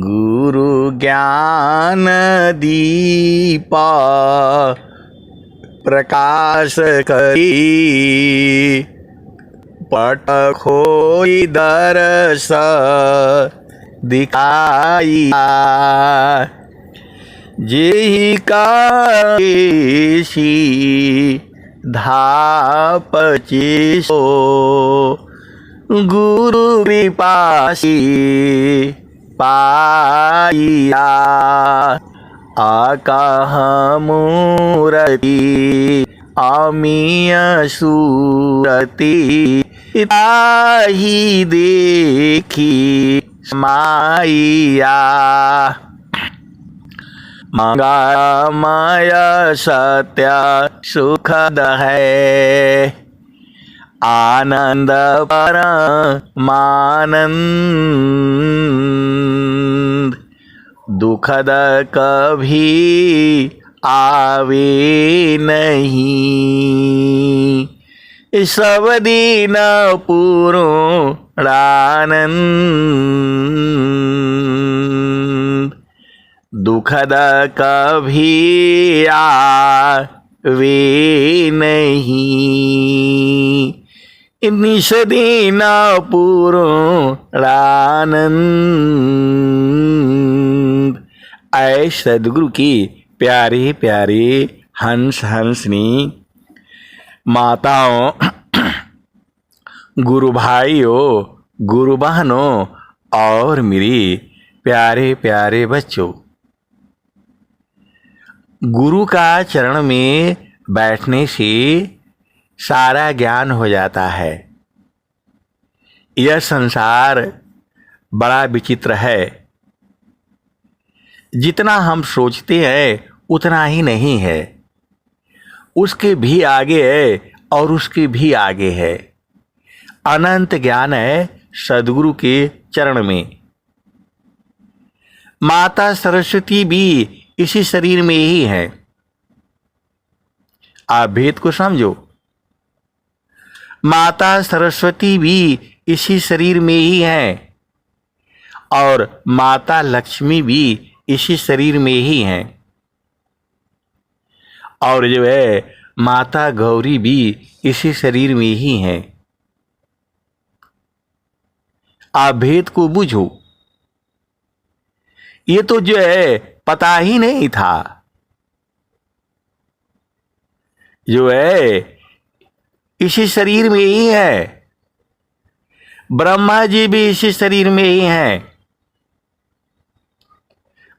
गुरु ज्ञान दीपा प्रकाश करी पट खोई दरस दिखाइया जेहि काशी धापचिसो गुरु कृपासी पाइया आकाह मूरति अमीय सूरति ताहि देखी माइया मंगलमय सत्य सुखद है आनंद परमानंद दुखद कभी आवे नहीं सब दिन पूर्णानंद दुखद कभी आवे नहीं निषदीन पूर्णानंद। ऐ सदगुरु की प्यारे प्यारे हंस हंसनी माताओं, गुरु भाइयों, गुरु बहनों और मेरी प्यारे प्यारे बच्चों, गुरु का चरण में बैठने से सारा ज्ञान हो जाता है। यह संसार बड़ा विचित्र है। जितना हम सोचते हैं उतना ही नहीं है, उसके भी आगे है और उसके भी आगे है। अनंत ज्ञान है सद्गुरु के चरण में। माता सरस्वती भी इसी शरीर में ही है। आप भेद को समझो। माता सरस्वती भी इसी शरीर में ही है और माता लक्ष्मी भी इसी शरीर में ही है और जो है माता गौरी भी इसी शरीर में ही है। आप भेद को बुझो। ये तो जो है पता ही नहीं था। जो है इसी शरीर में ही है। ब्रह्मा जी भी इसी शरीर में ही हैं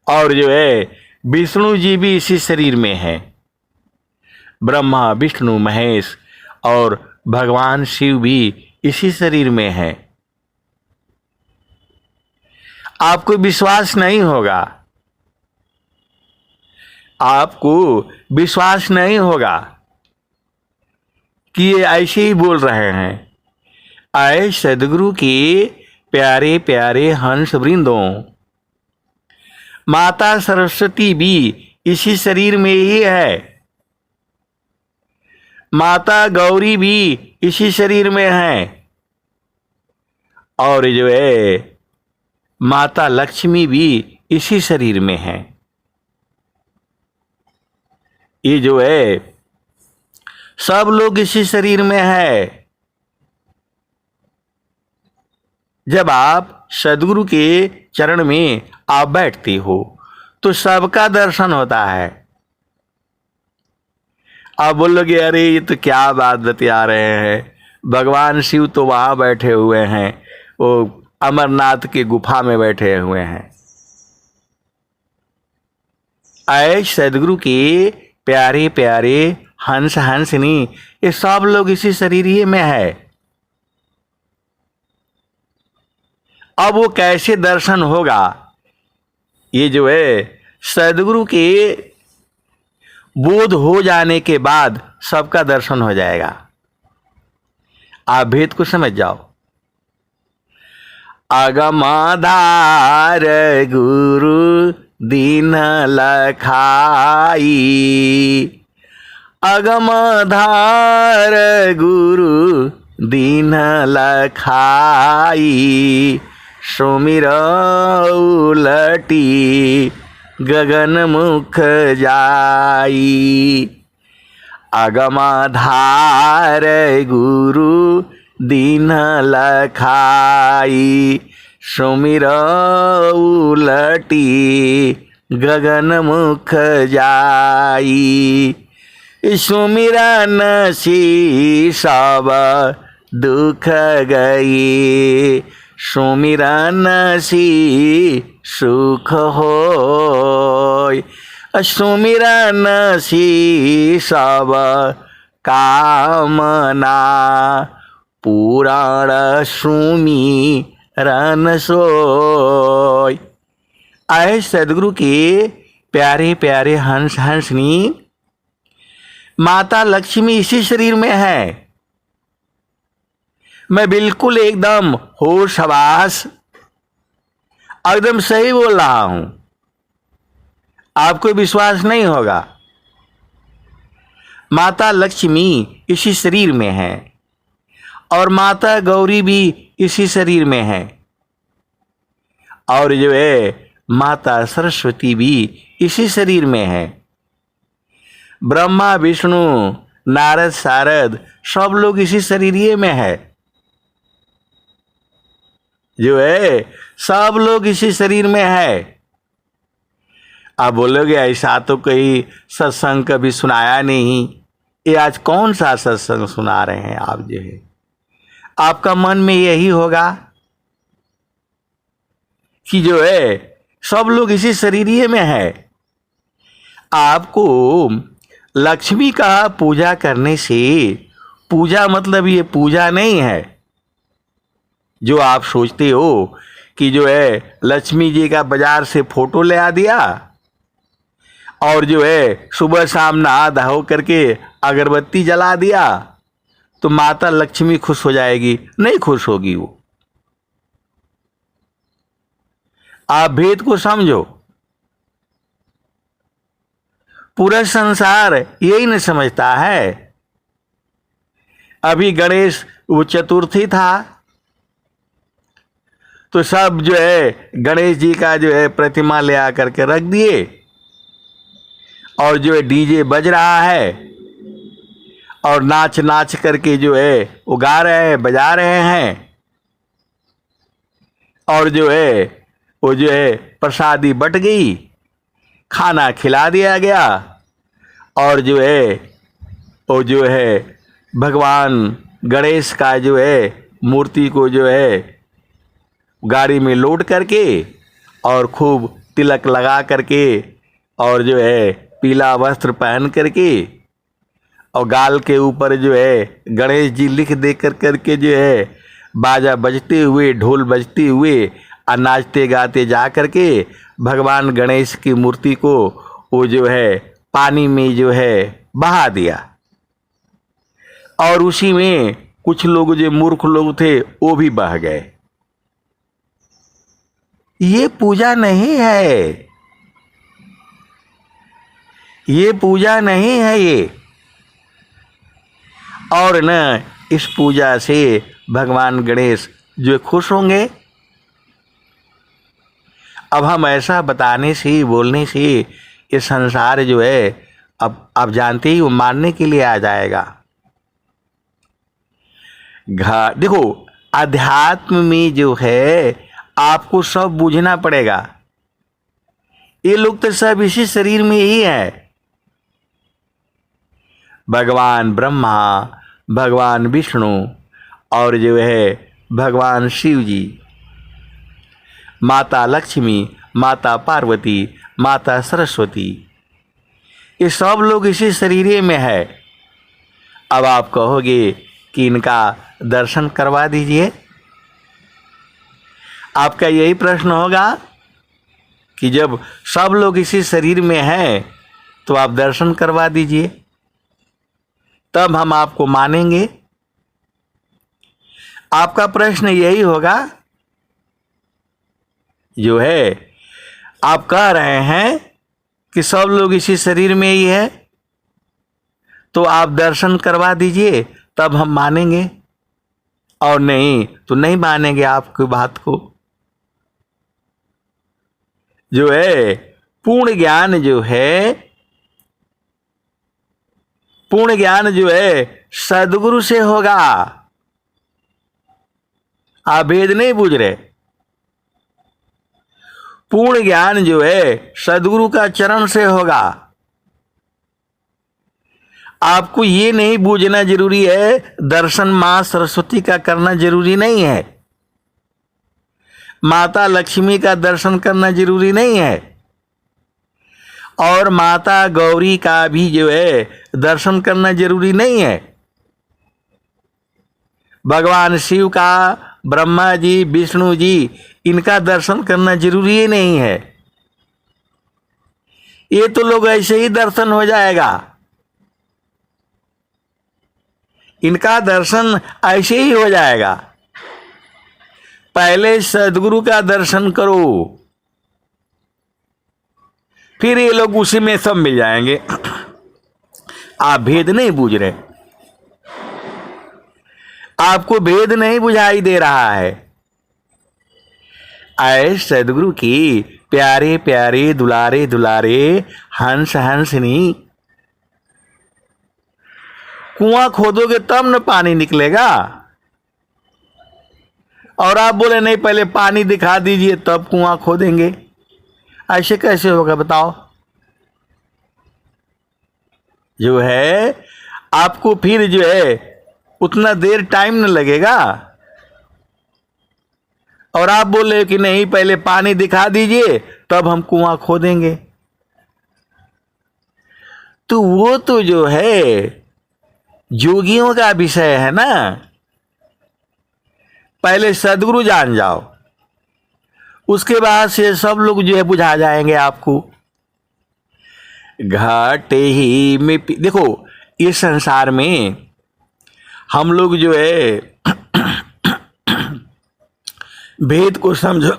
और जो है विष्णु जी भी इसी शरीर में हैं। ब्रह्मा विष्णु महेश और भगवान शिव भी इसी शरीर में हैं। आपको विश्वास नहीं होगा, आपको विश्वास नहीं होगा कि ये ऐसे ही बोल रहे हैं। आए सदगुरु के प्यारे प्यारे हंस वृंदों, माता सरस्वती भी इसी शरीर में ही है। माता गौरी भी इसी शरीर में है और जो है माता लक्ष्मी भी इसी शरीर में है। ये जो है सब लोग इसी शरीर में है। जब आप सद्गुरु के चरण में आप बैठते हो तो सबका दर्शन होता है। आप बोलोगे अरे ये तो क्या बात बता रहे हैं, भगवान शिव तो वहां बैठे हुए हैं, वो अमरनाथ के गुफा में बैठे हुए हैं। ऐ सद्गुरु के प्यारे प्यारे हंस हंसनी, ये सब लोग इसी शरीर ही में है। अब वो कैसे दर्शन होगा? ये जो है सद्गुरु के बोध हो जाने के बाद सबका दर्शन हो जाएगा। आप भेद को समझ जाओ। अगमधार गुरु दीन लखाई, अगमधार गुरु दीन लखाई, सुमिर उलटी गगन मुख जाई। अगमाधार गुरु दीन लखाई। सुमिर उलटी गगन मुख जाई। सुमिरन सी सब दुख गई। सुमिरन सी सुख होय। सुमिरन सी सब कामना। पुराण सुमिरन सोय। आए सदगुरु के प्यारे प्यारे हंस हंसनी, माता लक्ष्मी इसी शरीर में है। मैं बिल्कुल एकदम होश हवास एकदम सही बोल रहा हूं। आपको विश्वास नहीं होगा। माता लक्ष्मी इसी शरीर में है और माता गौरी भी इसी शरीर में है और जो है माता सरस्वती भी इसी शरीर में है। ब्रह्मा विष्णु नारद शारद सब लोग इसी शरीर में है। जो है सब लोग इसी शरीर में है। आप बोलोगे ऐसा तो कहीं सत्संग कभी सुनाया नहीं, ये आज कौन सा सत्संग सुना रहे हैं आप। जो है आपका मन में यही होगा कि जो है सब लोग इसी शरीर में है। आपको लक्ष्मी का पूजा करने से, पूजा मतलब ये पूजा नहीं है जो आप सोचते हो कि जो है लक्ष्मी जी का बाजार से फोटो ले आ दिया और जो है सुबह शाम नहा धो करके अगरबत्ती जला दिया तो माता लक्ष्मी खुश हो जाएगी। नहीं खुश होगी वो। आप भेद को समझो। पूरा संसार यही नहीं समझता है। अभी गणेश वो चतुर्थी था तो सब जो है गणेश जी का जो है प्रतिमा ले आकर के रख दिए और जो है डीजे बज रहा है और नाच नाच करके जो है वो गा रहे हैं, बजा रहे हैं और जो है वो जो है प्रसादी बट गई, खाना खिला दिया गया और जो है वो जो है भगवान गणेश का जो है मूर्ति को जो है गाड़ी में लोड करके और खूब तिलक लगा करके और जो है पीला वस्त्र पहन करके और गाल के ऊपर जो है गणेश जी लिख दे करके जो है बाजा बजते हुए, ढोल बजते हुए और नाचते गाते जा करके भगवान गणेश की मूर्ति को वो जो है पानी में जो है बहा दिया और उसी में कुछ लोग जो मूर्ख लोग थे वो भी बह गए। ये पूजा नहीं है, ये पूजा नहीं है ये। और न इस पूजा से भगवान गणेश जो खुश होंगे। अब हम ऐसा बताने से, बोलने से ये संसार जो है अब आप जानते ही वो मानने के लिए आ जाएगा। देखो अध्यात्म में जो है आपको सब बूझना पड़ेगा। ये लोग तो सब इसी शरीर में ही है। भगवान ब्रह्मा, भगवान विष्णु और जो है भगवान शिव जी, माता लक्ष्मी, माता पार्वती, माता सरस्वती, ये सब लोग इसी शरीर में है। अब आप कहोगे कि इनका दर्शन करवा दीजिए। आपका यही प्रश्न होगा कि जब सब लोग इसी शरीर में हैं तो आप दर्शन करवा दीजिए, तब हम आपको मानेंगे। आपका प्रश्न यही होगा जो है आप कह रहे हैं कि सब लोग इसी शरीर में ही है तो आप दर्शन करवा दीजिए तब हम मानेंगे, और नहीं तो नहीं मानेंगे आपकी बात को। जो है पूर्ण ज्ञान जो है, पूर्ण ज्ञान जो है सदगुरु से होगा। आप भेद नहीं बूझ रहे। पूर्ण ज्ञान जो है सदगुरु का चरण से होगा। आपको ये नहीं बूझना जरूरी है दर्शन मां सरस्वती का करना जरूरी नहीं है, माता लक्ष्मी का दर्शन करना जरूरी नहीं है, और माता गौरी का भी जो है दर्शन करना जरूरी नहीं है। भगवान शिव का, ब्रह्मा जी, विष्णु जी, इनका दर्शन करना जरूरी ही नहीं है। ये तो लोग ऐसे ही दर्शन हो जाएगा, इनका दर्शन ऐसे ही हो जाएगा। पहले सदगुरु का दर्शन करो, फिर ये लोग उसी में सब मिल जाएंगे। आप भेद नहीं बूझ रहे, आपको भेद नहीं बुझाई दे रहा है। आए सदगुरु की प्यारे प्यारे दुलारे दुलारे हंस हंसनी, कुआं खोदोगे तब न पानी निकलेगा, और आप बोले नहीं पहले पानी दिखा दीजिए तब कुआं खोदेंगे। ऐसे कैसे होगा बताओ? जो है आपको फिर जो है उतना देर टाइम न लगेगा, और आप बोले कि नहीं पहले पानी दिखा दीजिए तब हम कुआं खोदेंगे। तो वो तो जो है जोगियों का विषय है ना। पहले सदगुरु जान जाओ, उसके बाद से सब लोग जो है बुझा जाएंगे आपको। घाटे ही में देखो, इस संसार में हम लोग जो है भेद को समझो।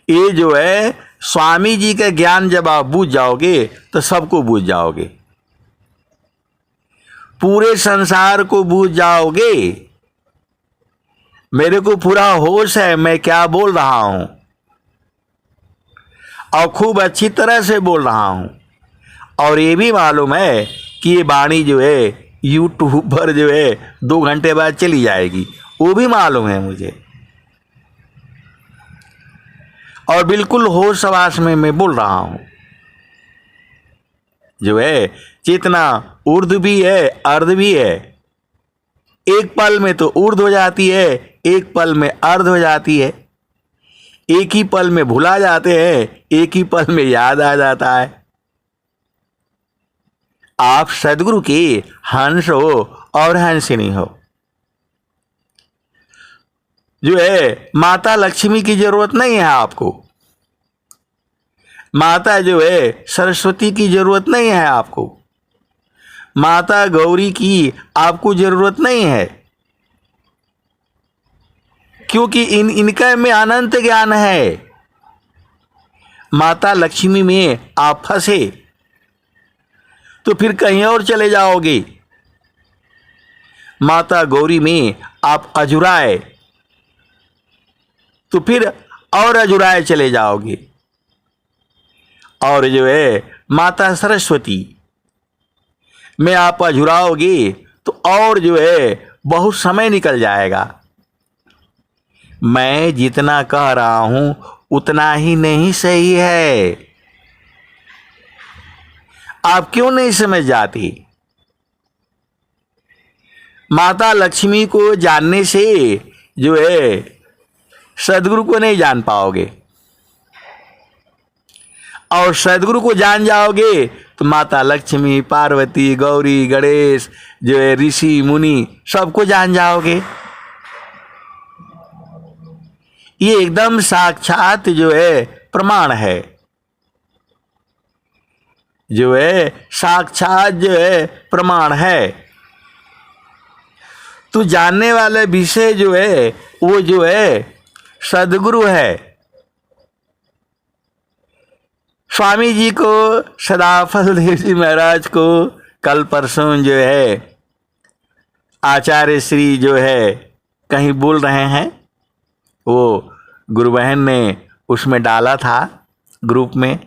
ये जो है स्वामी जी का ज्ञान जब आप बूझ जाओगे तो सबको बूझ जाओगे, पूरे संसार को बूझ जाओगे। मेरे को पूरा होश है मैं क्या बोल रहा हूं, और खूब अच्छी तरह से बोल रहा हूं, और ये भी मालूम है कि ये वाणी जो है यूट्यूब पर जो है 2 घंटे बाद चली जाएगी, वो भी मालूम है मुझे। और बिल्कुल होश हवास में मैं बोल रहा हूं। जो है चेतना ऊर्ध भी है अर्ध भी है। एक पल में तो ऊर्ध हो जाती है, एक पल में अर्ध हो जाती है। एक ही पल में भुला जाते हैं, एक ही पल में याद आ जाता है। आप सदगुरु के हंस हो और हंसिनी हो। जो है माता लक्ष्मी की जरूरत नहीं है आपको, माता जो है सरस्वती की जरूरत नहीं है आपको, माता गौरी की आपको जरूरत नहीं है, क्योंकि इनका में अनंत ज्ञान है। माता लक्ष्मी में आप फंसे तो फिर कहीं और चले जाओगे। माता गौरी में आप अजुराए तो फिर और अजुराए चले जाओगे। और जो है माता सरस्वती में आप अजुराओगे तो और जो है बहुत समय निकल जाएगा। मैं जितना कह रहा हूं उतना ही नहीं सही है। आप क्यों नहीं समझ जाती? माता लक्ष्मी को जानने से जो है सदगुरु को नहीं जान पाओगे, और सदगुरु को जान जाओगे तो माता लक्ष्मी, पार्वती, गौरी, गणेश जो है ऋषि मुनि सबको जान जाओगे। ये एकदम साक्षात जो है प्रमाण है, जो है साक्षात जो है प्रमाण है। तो जानने वाले विषय जो है वो जो है सदगुरु है। स्वामी जी को, सदाफल देव जी महाराज को कल परसों जो है आचार्य श्री जो है कहीं बोल रहे हैं, वो गुरु बहन ने उसमें डाला था ग्रुप में।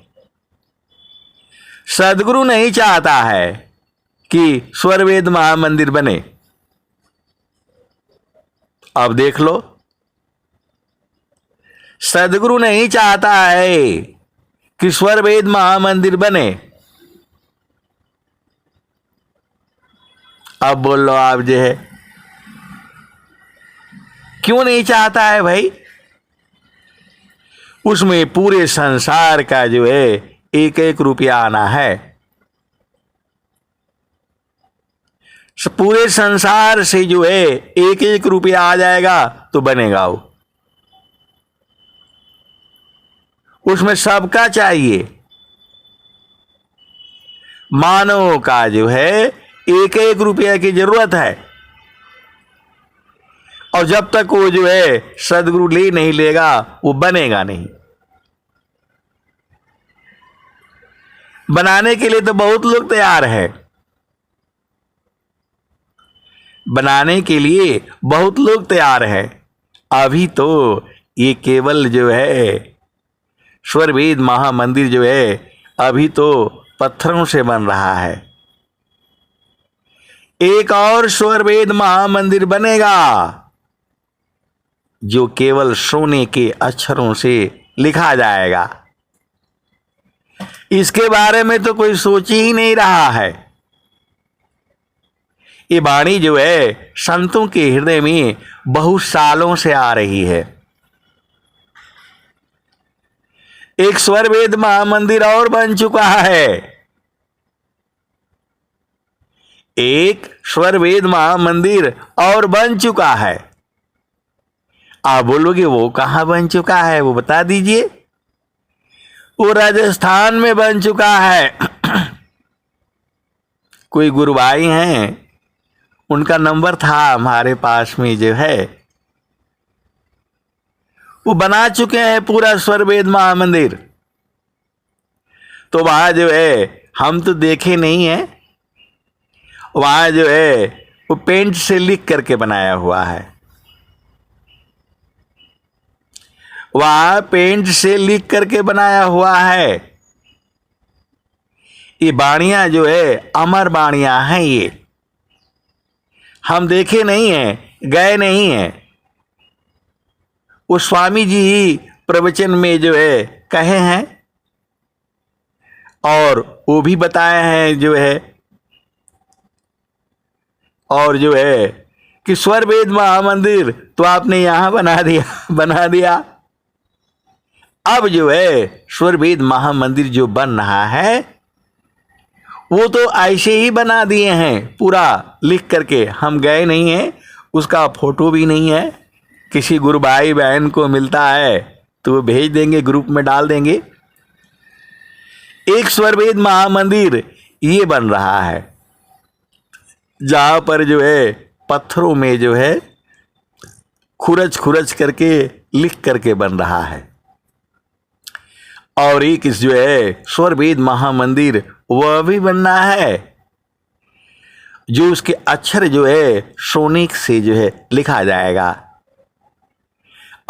सदगुरु नहीं चाहता है कि स्वर वेद महामंदिर बने। अब देख लो, सदगुरु नहीं चाहता है कि स्वर वेद महामंदिर बने। अब बोल लो आप जो है, क्यों नहीं चाहता है भाई? उसमें पूरे संसार का जो है एक एक रुपया आना है। पूरे संसार से जो है एक एक रुपया आ जाएगा तो बनेगा वो। उसमें सबका चाहिए। मानव का जो है एक एक रुपया की जरूरत है। और जब तक वो जो है सदगुरु ले नहीं लेगा वो बनेगा नहीं। बनाने के लिए तो बहुत लोग तैयार है, बनाने के लिए बहुत लोग तैयार है। अभी तो ये केवल जो है स्वर वेद महामंदिर जो है अभी तो पत्थरों से बन रहा है। एक और स्वर वेद महामंदिर बनेगा जो केवल सोने के अक्षरों से लिखा जाएगा। इसके बारे में तो कोई सोच ही नहीं रहा है। ये वाणी जो है संतों के हृदय में बहुत सालों से आ रही है। एक स्वर वेद महामंदिर और बन चुका है। एक स्वर वेद महामंदिर और बन चुका है। आप बोलोगे वो कहां बन चुका है, वो बता दीजिए। वो राजस्थान में बन चुका है। कोई गुरु भाई हैं, उनका नंबर था हमारे पास में जो है, वो बना चुके हैं पूरा स्वर वेद महामंदिर। तो वहां जो है हम तो देखे नहीं है, वहां जो है वो पेंट से लिख करके बनाया हुआ है। वहां पेंट से लिख करके बनाया हुआ है। ये बाणियां जो है अमर बाणियां हैं। ये हम देखे नहीं हैं, गए नहीं हैं। वो स्वामी जी ही प्रवचन में जो है कहे हैं और वो भी बताए हैं जो है, और जो है कि स्वर वेद महामंदिर तो आपने यहां बना दिया। अब जो है स्वर वेद महामंदिर जो बन रहा है वो तो ऐसे ही बना दिए हैं, पूरा लिख करके। हम गए नहीं हैं, उसका फोटो भी नहीं है। किसी गुरु भाई बहन को मिलता है तो वो भेज देंगे, ग्रुप में डाल देंगे। एक स्वर वेद महामंदिर ये बन रहा है जहां पर जो है पत्थरों में जो है खुरच खुरच करके लिख करके बन रहा है। और एक जो है स्वर वेद महामंदिर वह भी बनना है जो उसके अक्षर जो है सोने से जो है लिखा जाएगा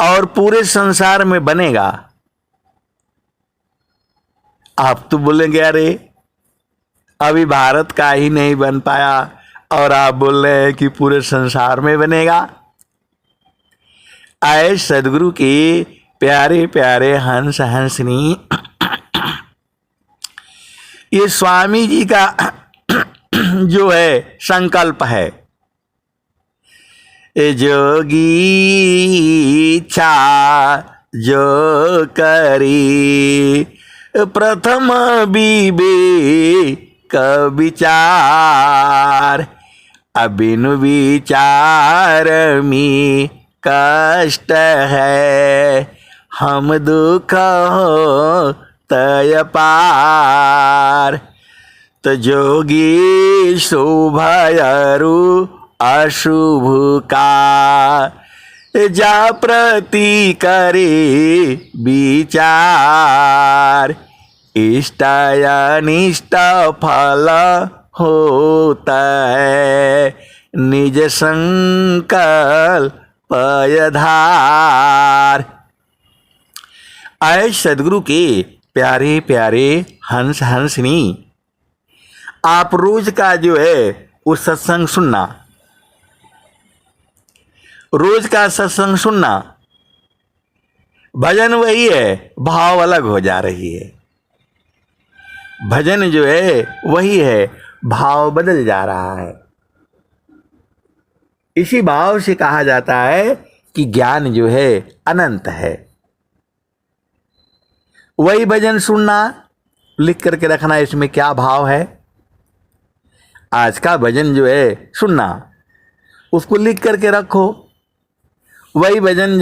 और पूरे संसार में बनेगा। आप तो बोलेंगे अरे अभी भारत का ही नहीं बन पाया और आप बोल रहे हैं कि पूरे संसार में बनेगा। आए सदगुरु के प्यारे प्यारे हंस हंसनी, ये स्वामी जी का जो है संकल्प है, जोगी इच्छा जो करी प्रथम विवेक विचार, अबिनु विचार में कष्ट है, हम दुख हो तय पार। तो जोगी शुभयरु अशुभ का जा प्रति करे विचार, इष्ट अनिष्ट फल होता है निज संकल्प धार। आए सदगुरु के प्यारे प्यारे हंस हंसनी, आप रोज का जो है वो सत्संग सुनना, रोज का सत्संग सुनना। भजन वही है, भाव अलग हो जा रही है। भजन जो है वही है, भाव बदल जा रहा है। इसी भाव से कहा जाता है कि ज्ञान जो है अनंत है। वही भजन सुनना, लिख करके रखना इसमें क्या भाव है। आज का भजन जो है सुनना, उसको लिख करके रखो। वही भजन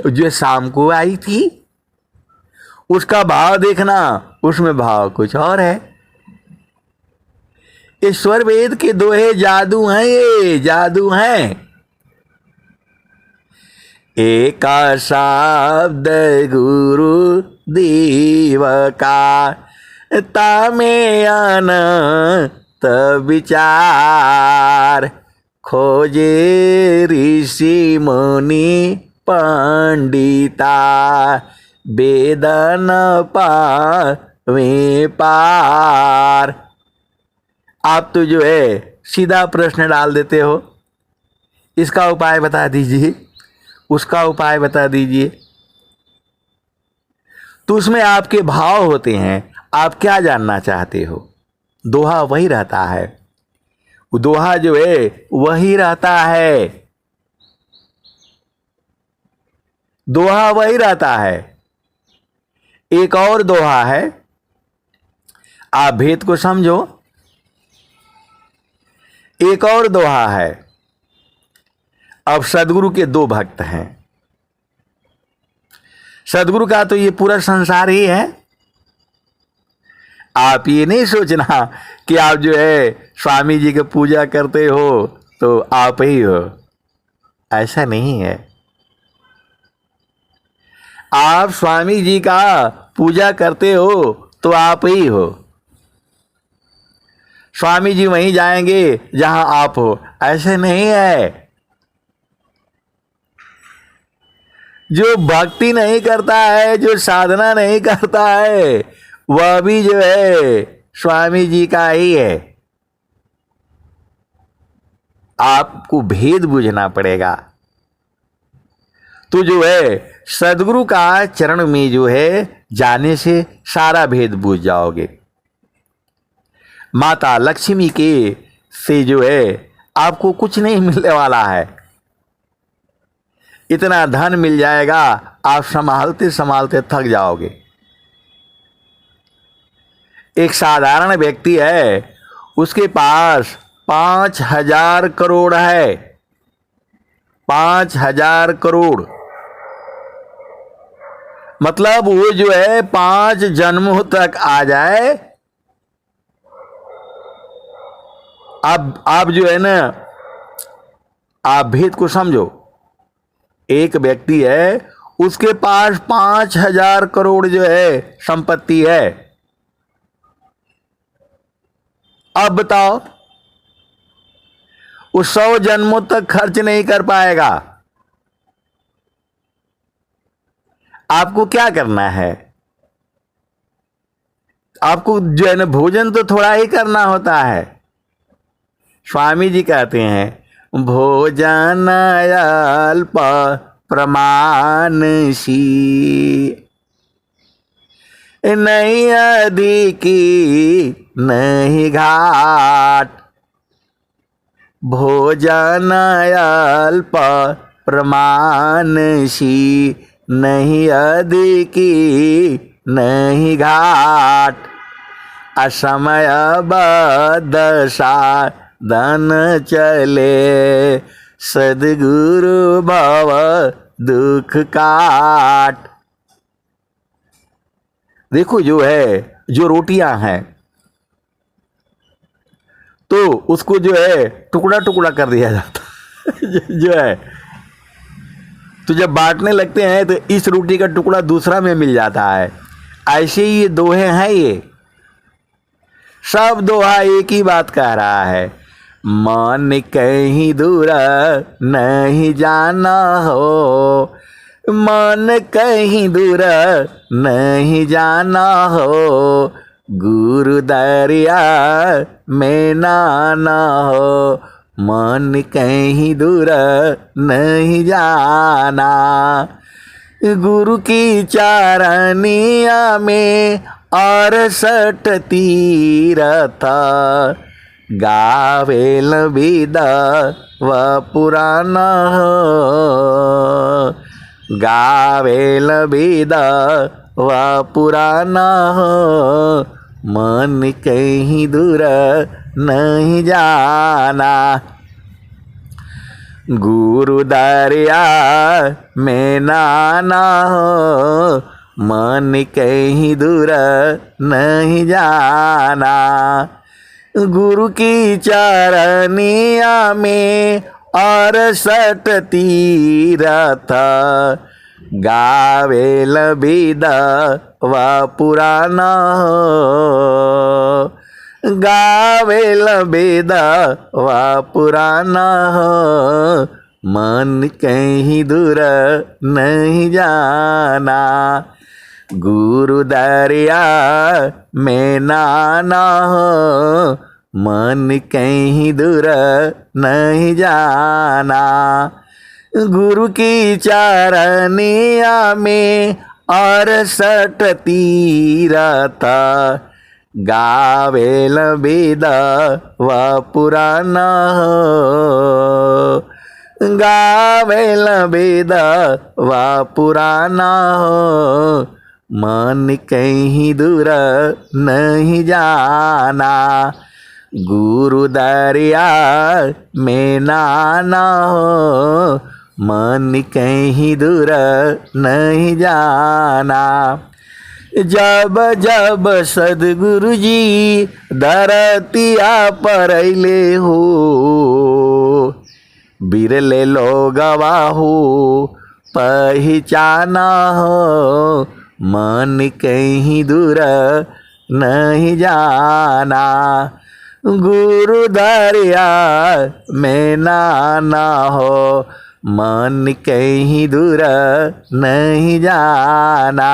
जो शाम को आई थी, उसका भाव देखना, उसमें भाव कुछ और है। ईश्वर वेद के दोहे जादू हैं, ये जादू हैं। एका शब्द गुरु देव का, तामे अनंत विचार। खोजे ऋषि मुनि पंडिता, वेदन पावे पार। आप तो जो है सीधा प्रश्न डाल देते हो, इसका उपाय बता दीजिए, उसका उपाय बता दीजिए। तो उसमें आपके भाव होते हैं, आप क्या जानना चाहते हो। दोहा वही रहता है, दोहा जो है वही रहता है, दोहा वही रहता है। एक और दोहा है, आप भेद को समझो। एक और दोहा है। अब सदगुरु के दो भक्त हैं। सदगुरु का तो ये पूरा संसार ही है। आप ये नहीं सोचना कि आप जो है स्वामी जी की पूजा करते हो तो आप ही हो, ऐसा नहीं है। आप स्वामी जी का पूजा करते हो तो आप ही हो। स्वामी जी वहीं जाएंगे जहां आप हो, ऐसे नहीं है। जो भक्ति नहीं करता है, जो साधना नहीं करता है, वह भी जो है स्वामी जी का ही है। आपको भेद बुझना पड़ेगा। तो जो है सदगुरु का चरण में जो है जाने से सारा भेद बुझ जाओगे। माता लक्ष्मी के से जो है आपको कुछ नहीं मिलने वाला है। इतना धन मिल जाएगा, आप संभालते संभालते थक जाओगे। एक साधारण व्यक्ति है, उसके पास 5,000 करोड़ है। 5,000 करोड़ मतलब वो जो है 5 जन्मों तक आ जाए। अब आप जो है ना, आप भेद को समझो। एक व्यक्ति है, उसके पास 5,000 करोड़ जो है संपत्ति है। अब बताओ, वो 100 जन्मों तक खर्च नहीं कर पाएगा। आपको क्या करना है? आपको जो है ना भोजन तो थोड़ा ही करना होता है। स्वामी जी कहते हैं, भोजन अल्प प्रमाणसी, नहीं अधिकी नहीं घाट। भोजन अल्प प्रमाणसी, नहीं अधिकी नहीं घाट। असमय बद्ध साधन चले, सद्गुरु भव दुख काट। देखो जो है, जो रोटियां हैं तो उसको जो है टुकड़ा टुकड़ा कर दिया जाता जो है, तो जब बांटने लगते हैं तो इस रोटी का टुकड़ा दूसरा में मिल जाता है। ऐसे ही ये दोहे हैं, ये सब दोहा एक ही बात कह रहा है। मन कहीं दूर नहीं जाना हो, मन कहीं दूर नहीं जाना हो, गुरु दरिया में नाना हो, मन कहीं दूर नहीं जाना। गुरु की चारनिया में और 68 तीरथ, गावेल विदा व पुराना हो, गावेल विदा व पुराना हो, मन कहीं दूर नहीं जाना। गुरु दरिया में नाना हो, मन कहीं दूर नहीं जाना। गुरु की चरनिया में और 68 तीरथ, गावेल विदा व पुराना हो, गावेल विदा व पुराना हो, मन कहीं दूर नहीं जाना। गुरु दरिया में नाना हो, मन कहीं दूर नहीं जाना। गुरु की चरनिया में और 68 तीरथ, गावेल विदा व पुराना हो, गावेल विदा व पुराना हो, मन कहीं दूर नहीं जाना। गुरु दरिया में नाना हो, मन कहीं दूर नहीं जाना। जब जब सद्गुरु जी धरतिया पर अइले हो, बिरले लोगवा हो पहचाना हो, मन कहीं दूर नहीं जाना। गुरु दरिया में नाना हो, मन कहीं दूर नहीं जाना।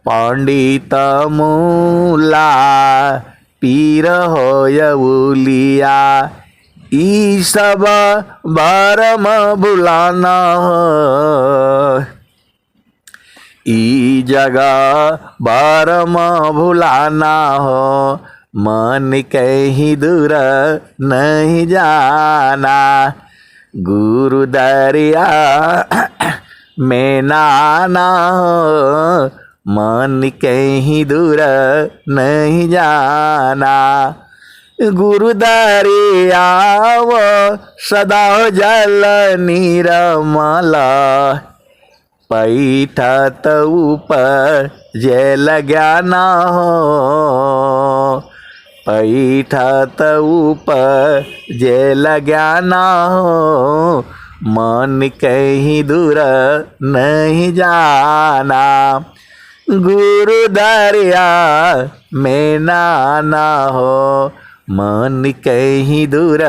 पंडित मूला पीर होयउलिया, ई सब भरम भुलाना हो, ई जगह भरम भुलाना हो, मन कहीं दूर नहीं जाना। गुरु दरिया में नाना हो, मन कहीं दूर नहीं जाना। गुरु दरिया वो सदा जल निर्मल, पैठत ऊपर जल ज्ञाना हो, पैठत ऊपर जल ज्ञाना हो, मन कहीं दूर नहीं जाना। गुरु दरिया में नाना हो, मन कहीं दूर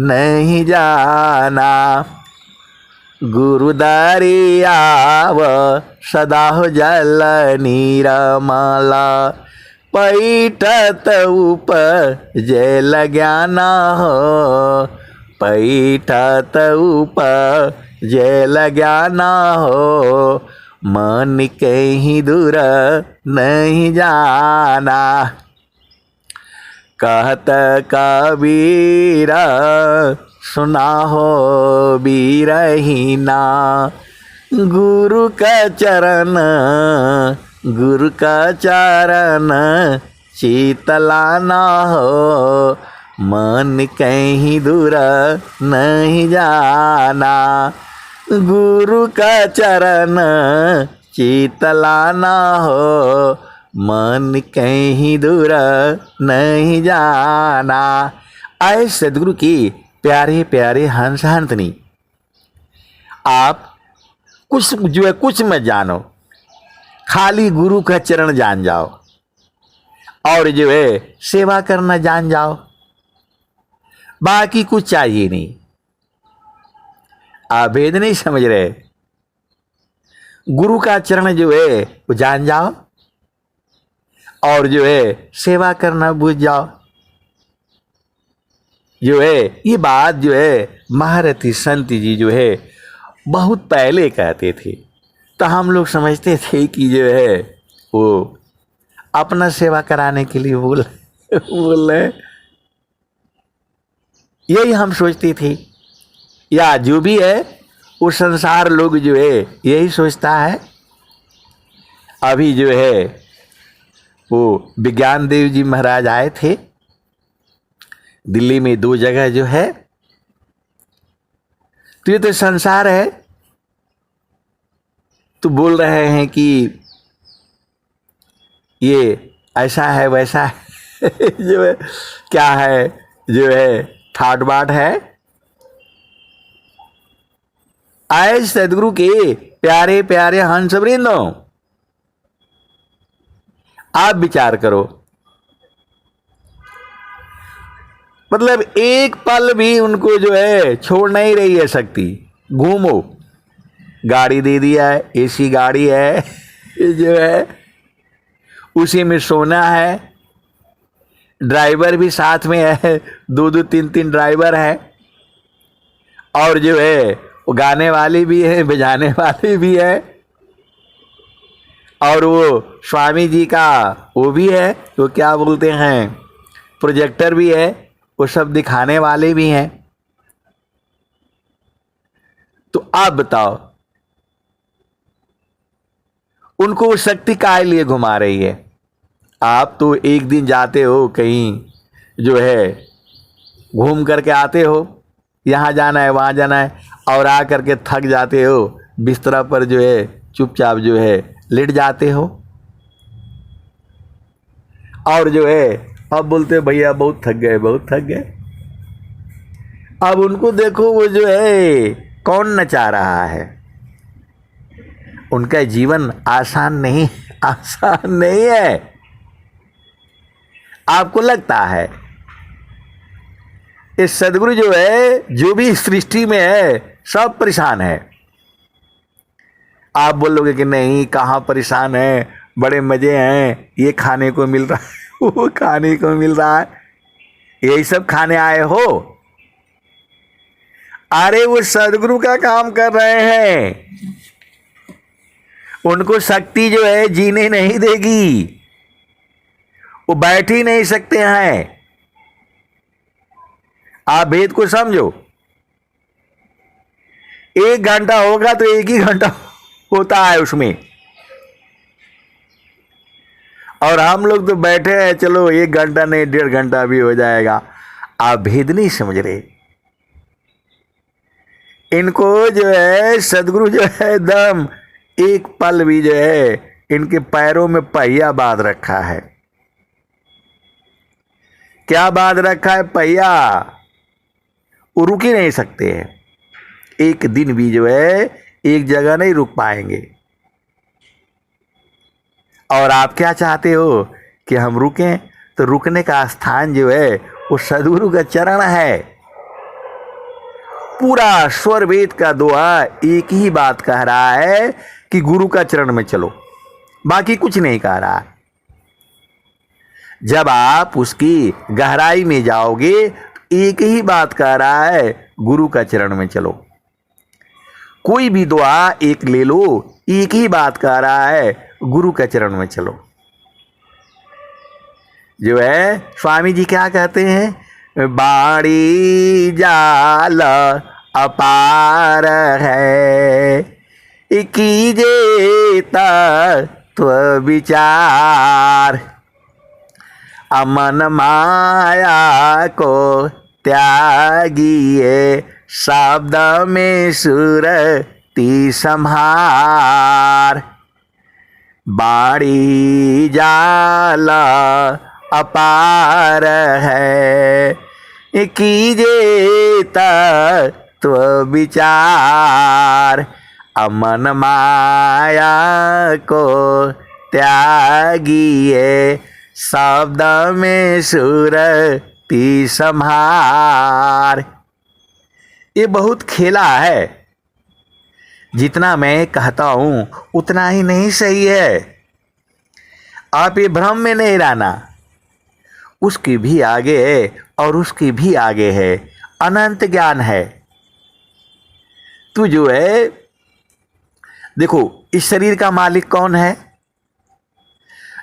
नहीं जाना। गुरु दरिया व सदा जल निर्मल, पैठत ऊपर जल ज्ञाना हो, पैठत ऊपर जल ज्ञाना हो, मन कहीं दूर नहीं जाना। कहत कबीरा सुना हो बीरहीना, गुरु का चरण, गुरु का चरण शीतलाना हो, मन कहीं दूर नहीं जाना। गुरु का चरण शीतलाना हो, मन कहीं दूर नहीं जाना। आए सदगुरु की प्यारे प्यारे हंस हंसनी, आप कुछ जो है कुछ मत जानो, खाली गुरु का चरण जान जाओ और जो है सेवा करना जान जाओ, बाकी कुछ चाहिए नहीं। आप भेद नहीं समझ रहे, गुरु का चरण जो है वो जान जाओ और जो है सेवा करना भूल जाओ। जो है ये बात जो है महारथी संत जी जो है बहुत पहले कहते थे, तो हम लोग समझते थे कि जो है वो अपना सेवा कराने के लिए बोल रहे, यही हम सोचते थे। या जो भी है वो संसार लोग जो है यही सोचता है। अभी जो है वो विज्ञान देव जी महाराज आए थे दिल्ली में 2 जगह जो है, तो ये तो संसार है, तो बोल रहे हैं कि ये ऐसा है वैसा है जो है क्या है, जो है ठाट बाट है। आए सदगुरु के प्यारे प्यारे हंस वृंदो, आप विचार करो, मतलब एक पल भी उनको जो है छोड़ नहीं रही है शक्ति। घूमो, गाड़ी दे दिया है, एसी गाड़ी है जो है उसी में सोना है, ड्राइवर भी साथ में है, 2-2 3-3 ड्राइवर है, और जो है वो गाने वाली भी है, बजाने वाली भी है, और वो स्वामी जी का वो भी है, तो क्या बोलते हैं प्रोजेक्टर भी है, वो सब दिखाने वाले भी हैं। तो आप बताओ उनको वो शक्ति काहे लिए घुमा रही है? आप तो एक दिन जाते हो कहीं जो है घूम करके आते हो, यहाँ जाना है वहाँ जाना है, और आ करके थक जाते हो, बिस्तरा पर जो है चुपचाप जो है लेट जाते हो, और जो है अब बोलते भैया बहुत थक गए, बहुत थक गए। अब उनको देखो वो जो है कौन नचा रहा है। उनका जीवन आसान नहीं है। आपको लगता है इस सदगुरु जो है जो भी सृष्टि में है सब परेशान है। आप बोलोगे कि नहीं कहाँ परेशान है, बड़े मजे हैं, ये खाने को मिल रहा है वो खाने को मिल रहा है, यही सब खाने आए हो। अरे वो सदगुरु का काम कर रहे हैं, उनको शक्ति जो है जीने नहीं देगी, वो बैठ ही नहीं सकते हैं। आप भेद को समझो, 1 घंटा होगा तो 1 ही घंटा होता है उसमें, और हम लोग तो बैठे हैं चलो 1 घंटा नहीं 1.5 घंटा भी हो जाएगा। आप भेद नहीं समझ रहे। इनको जो है सदगुरु जो है एकदम एक पल भी जो है इनके पैरों में पहिया बांध रखा है। क्या बांध रखा है? पहिया। वो रुक ही नहीं सकते हैं, एक दिन भी जो है एक जगह नहीं रुक पाएंगे। और आप क्या चाहते हो कि हम रुकें? तो रुकने का स्थान जो है वो सदगुरु का चरण है। पूरा स्वर वेद का दोहा एक ही बात कह रहा है कि गुरु का चरण में चलो, बाकी कुछ नहीं कह रहा है। जब आप उसकी गहराई में जाओगे तो एक ही बात कह रहा है, गुरु का चरण में चलो। कोई भी दुआ एक ले लो, एक ही बात कह रहा है, गुरु के चरण में चलो। जो है स्वामी जी क्या कहते हैं? बाड़ी जाल अपार है, कीजे तत्व विचार, अमन माया को त्यागिए, शब्द में सुरती संहार। बाड़ी जाल अपार है, कीजे तत्व विचार, अमन माया को त्यागिए, शब्द में सुरती संहार। ये बहुत खेला है। जितना मैं कहता हूं उतना ही नहीं सही है। आप ये भ्रम में नहीं रहना। उसकी भी आगे है और उसकी भी आगे है, अनंत ज्ञान है। तू जो है, देखो इस शरीर का मालिक कौन है?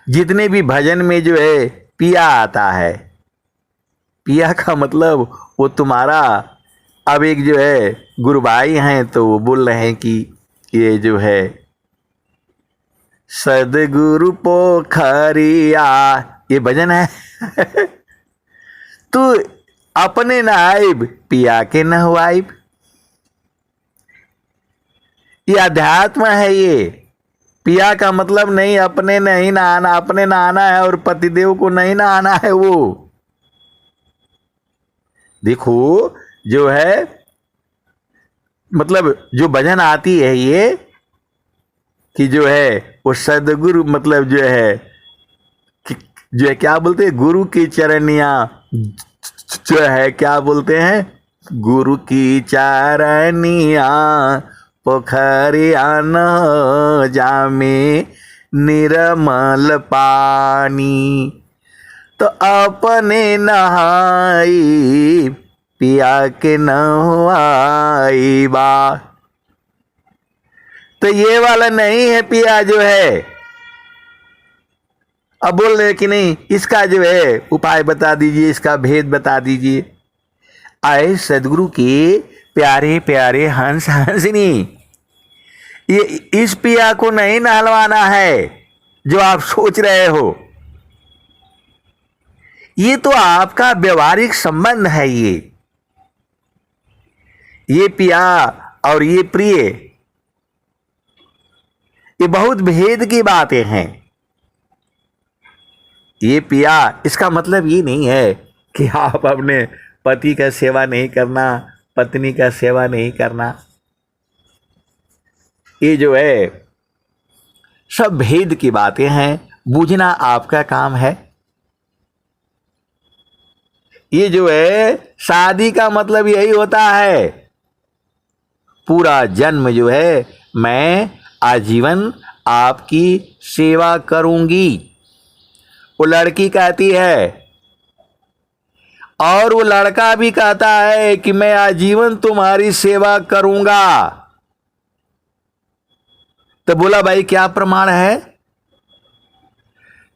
जितने भी भजन में जो है पिया आता है, पिया का मतलब वो तुम्हारा, अब एक जो है गुरु भाई हैं तो वो बोल रहे हैं कि ये जो है सदगुरु पोखरिया, ये भजन है। तू अपने न आइब पिया के न हुआइब, ये अध्यात्म है। ये पिया का मतलब नहीं अपने नहीं नहाना, अपने नहाना है और पतिदेव को नहीं नहाना है। वो देखो जो है, मतलब जो भजन आती है ये कि जो है वो सदगुरु, मतलब जो है क्या बोलते हैं, गुरु की चरनिया जो है, क्या बोलते हैं, गुरु की चरनिया पोखरिया न जामे निर्मल पानी, तो अपने नहाई पिया के नहाई बा। तो ये वाला नहीं है पिया जो है। अब बोल रहे कि नहीं, इसका जो है उपाय बता दीजिए, इसका भेद बता दीजिए। आए सदगुरु के प्यारे प्यारे हंस हंसनी, ये इस पिया को नहीं नहलवाना है जो आप सोच रहे हो। ये तो आपका व्यवहारिक संबंध है। ये पिया और ये प्रिय, ये बहुत भेद की बातें हैं। ये पिया, इसका मतलब ये नहीं है कि आप अपने पति का सेवा नहीं करना, पत्नी का सेवा नहीं करना। ये जो है सब भेद की बातें हैं, बूझना आपका काम है। ये जो है शादी का मतलब यही होता है, पूरा जन्म जो है मैं आजीवन आपकी सेवा करूंगी, वो लड़की कहती है। और वो लड़का भी कहता है कि मैं आजीवन तुम्हारी सेवा करूंगा। तो बोला भाई क्या प्रमाण है?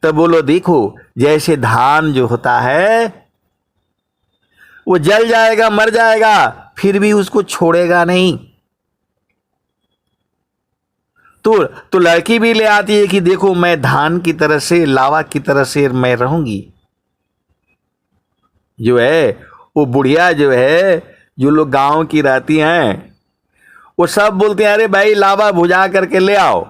तो बोलो देखो, जैसे धान जो होता है वो जल जाएगा, मर जाएगा, फिर भी उसको छोड़ेगा नहीं। तो लड़की भी ले आती है कि देखो मैं धान की तरह से, लावा की तरह से मैं रहूंगी। जो है वो बुढ़िया जो है, जो लोग गांव की रहती हैं, वो सब बोलते हैं अरे भाई लावा भुजा करके ले आओ।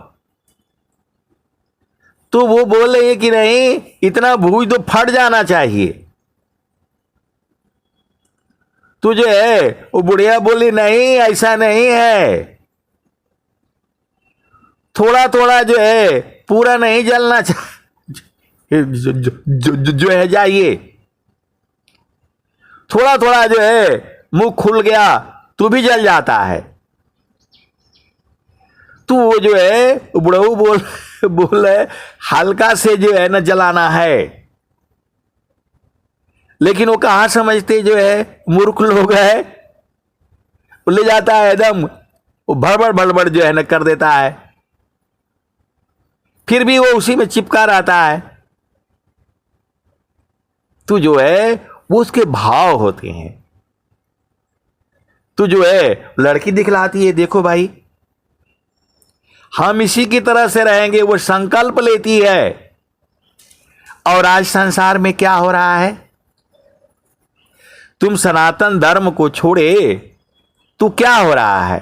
तो वो बोल रही है कि नहीं, इतना भूज तो फट जाना चाहिए। तो जो है वो बुढ़िया बोली नहीं, ऐसा नहीं है, थोड़ा थोड़ा जो है, पूरा नहीं जलना चाहिए, जो है जाइए। थोड़ा थोड़ा जो है मुंह खुल गया तो भी जल जाता है। तो वो जो है बुढ़ऊ बोल रहे हल्का से जो है ना जलाना है। लेकिन वो कहां समझते, जो है मूर्ख लोग है, वो ले जाता है एकदम, वो भड़बड़ भड़बड़ जो है ना कर देता है, फिर भी वो उसी में चिपका रहता है। तो जो है वो उसके भाव होते हैं। तो जो है लड़की दिखलाती है, देखो भाई हम इसी की तरह से रहेंगे, वो संकल्प लेती है। और आज संसार में क्या हो रहा है, तुम सनातन धर्म को छोड़े तो क्या हो रहा है,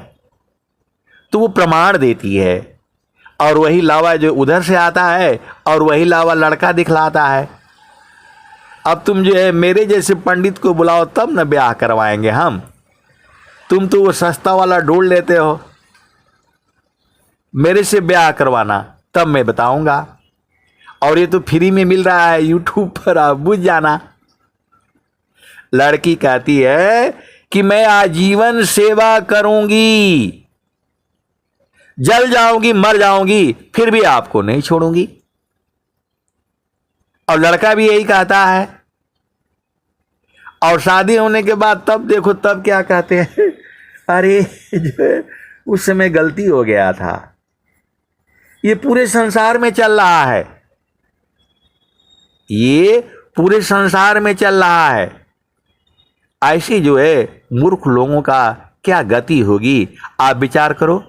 तो वो प्रमाण देती है और वही लावा जो उधर से आता है और वही लावा लड़का दिखलाता है। अब तुम जो है मेरे जैसे पंडित को बुलाओ तब न ब्याह करवाएंगे हम। तुम तो वो सस्ता वाला ढूंढ लेते हो, मेरे से ब्याह करवाना तब मैं बताऊंगा। और ये तो फ्री में मिल रहा है यूट्यूब पर, आप बुझ जाना। लड़की कहती है कि मैं आजीवन सेवा करूंगी। जल जाऊंगी, मर जाऊंगी, फिर भी आपको नहीं छोड़ूंगी। और लड़का भी यही कहता है। और शादी होने के बाद तब देखो, तब क्या कहते हैं, अरे जो है उस समय गलती हो गया था। ये पूरे संसार में चल रहा है, ये पूरे संसार में चल रहा है। ऐसी जो है मूर्ख लोगों का क्या गति होगी, आप विचार करो।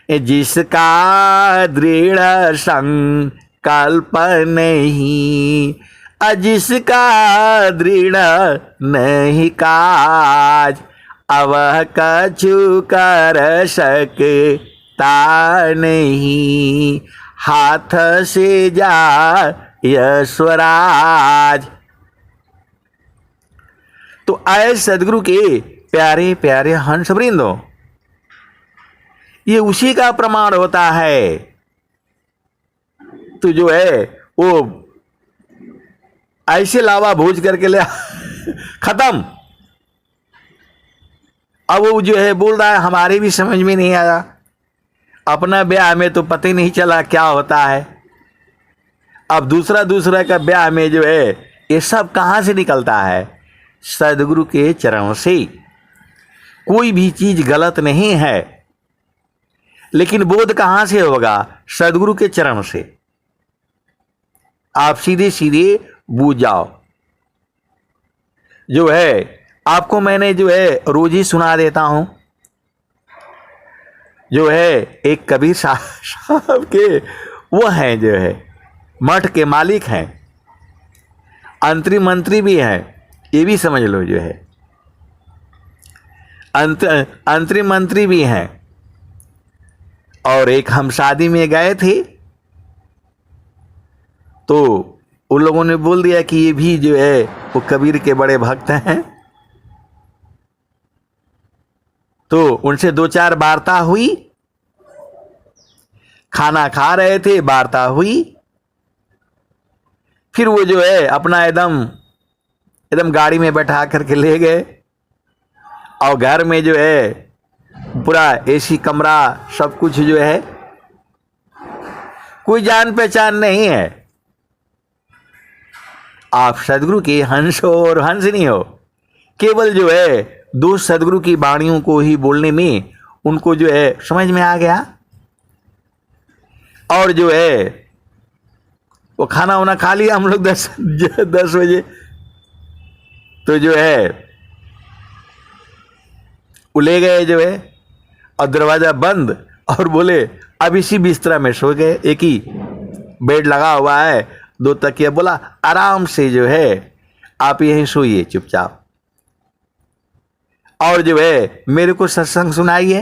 जिसका दृढ़ संकल्प नहीं, जिसका दृढ़ नहीं काज, अवह कछु कर सकता नहीं, हाथ से जा यशवराज। तो आए सदगुरु के प्यारे प्यारे हंस वृंदो, ये उसी का प्रमाण होता है। तो जो है वो ऐसे लावा भोज करके ले खत्म। अब वो जो है बोल रहा है हमारे भी समझ में नहीं आया, अपना ब्याह में तो पता ही नहीं चला क्या होता है। अब दूसरा का ब्याह में जो है ये सब कहां से निकलता है, सदगुरु के चरणों से। कोई भी चीज गलत नहीं है, लेकिन बोध कहां से होगा, सदगुरु के चरण से। आप सीधे सीधे बूझ जाओ। जो है आपको मैंने जो है रोज ही सुना देता हूं, जो है एक कबीर साहब के वो हैं, जो है मठ के मालिक हैं, अंतरी मंत्री भी हैं, ये भी समझ लो। जो है अंतरी मंत्री भी हैं। और एक हम शादी में गए थे, तो उन लोगों ने बोल दिया कि ये भी जो है वो कबीर के बड़े भक्त हैं। तो उनसे दो चार वार्ता हुई, खाना खा रहे थे, वार्ता हुई। फिर वो जो है अपना एकदम गाड़ी में बैठा करके ले गए, और घर में जो है पूरा एसी कमरा, सब कुछ जो है, कोई जान पहचान नहीं है। आप सदगुरु के हंस हो और हंस नहीं हो, केवल जो है दो सदगुरु की वाणियों को ही बोलने में उनको जो है समझ में आ गया। और जो है वो खाना वाना खा लिया हम लोग 10 बजे। तो जो है वो ले गए जो है, और दरवाजा बंद, और बोले अब इसी बिस्तरा में सो गए। एक ही बेड लगा हुआ है, 2 तकिया, बोला आराम से जो है आप यहीं सोइए चुपचाप, और जो है मेरे को सत्संग सुनाइए।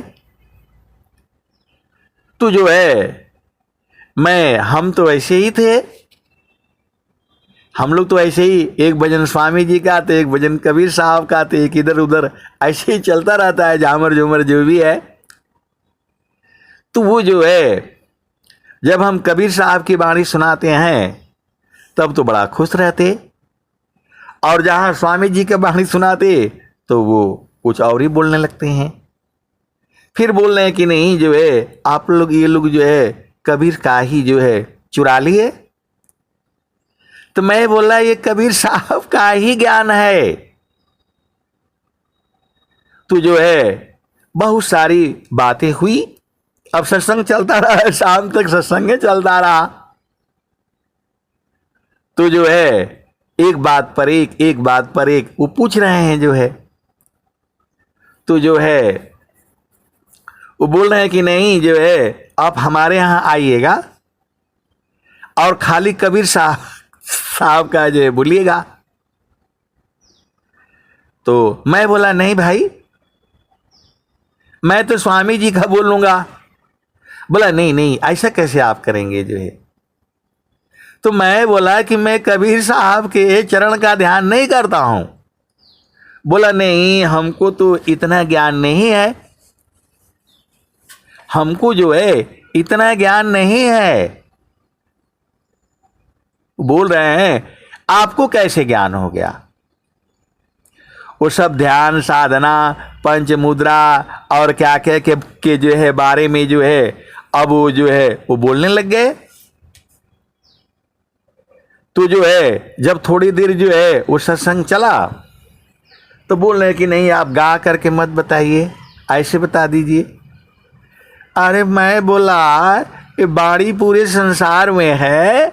तो जो है हम तो ऐसे ही थे, हम लोग तो ऐसे ही, एक भजन स्वामी जी का तो एक भजन कबीर साहब का, तो एक इधर उधर ऐसे ही चलता रहता है, झामर झूमर जो भी है। तो वो जो है जब हम कबीर साहब की वाणी सुनाते हैं तब तो बड़ा खुश रहते, और जहाँ स्वामी जी की वाणी सुनाते तो वो कुछ और ही बोलने लगते हैं। फिर बोल रहे हैं कि नहीं जो है आप लोग, ये लोग जो है कबीर का ही जो है चुरा लिए। तो मैं बोला ये कबीर साहब का ही ज्ञान है। तो जो है बहुत सारी बातें हुई। अब सत्संग चलता रहा, शाम तक सत्संग चलता रहा। तो जो है एक बात पर एक वो पूछ रहे हैं जो है। तो जो है वो बोल रहे हैं कि नहीं जो है आप हमारे यहाँ आइएगा, और खाली कबीर साहब का जो है बोलिएगा। तो मैं बोला नहीं भाई, मैं तो स्वामी जी का बोलूंगा। बोला नहीं ऐसा कैसे आप करेंगे जो है। तो मैं बोला कि मैं कबीर साहब के चरण का ध्यान नहीं करता हूं। बोला नहीं, हमको तो इतना ज्ञान नहीं है, हमको जो है इतना ज्ञान नहीं है। बोल रहे हैं आपको कैसे ज्ञान हो गया। वो सब ध्यान साधना पंच मुद्रा और क्या क्या के जो है बारे में जो है अब वो जो है वो बोलने लग गए। तो जो है जब थोड़ी देर जो है वो सत्संग चला तो बोल रहे कि नहीं आप गा करके मत बताइए, ऐसे बता दीजिए। अरे मैं बोला ये बाणी पूरे संसार में है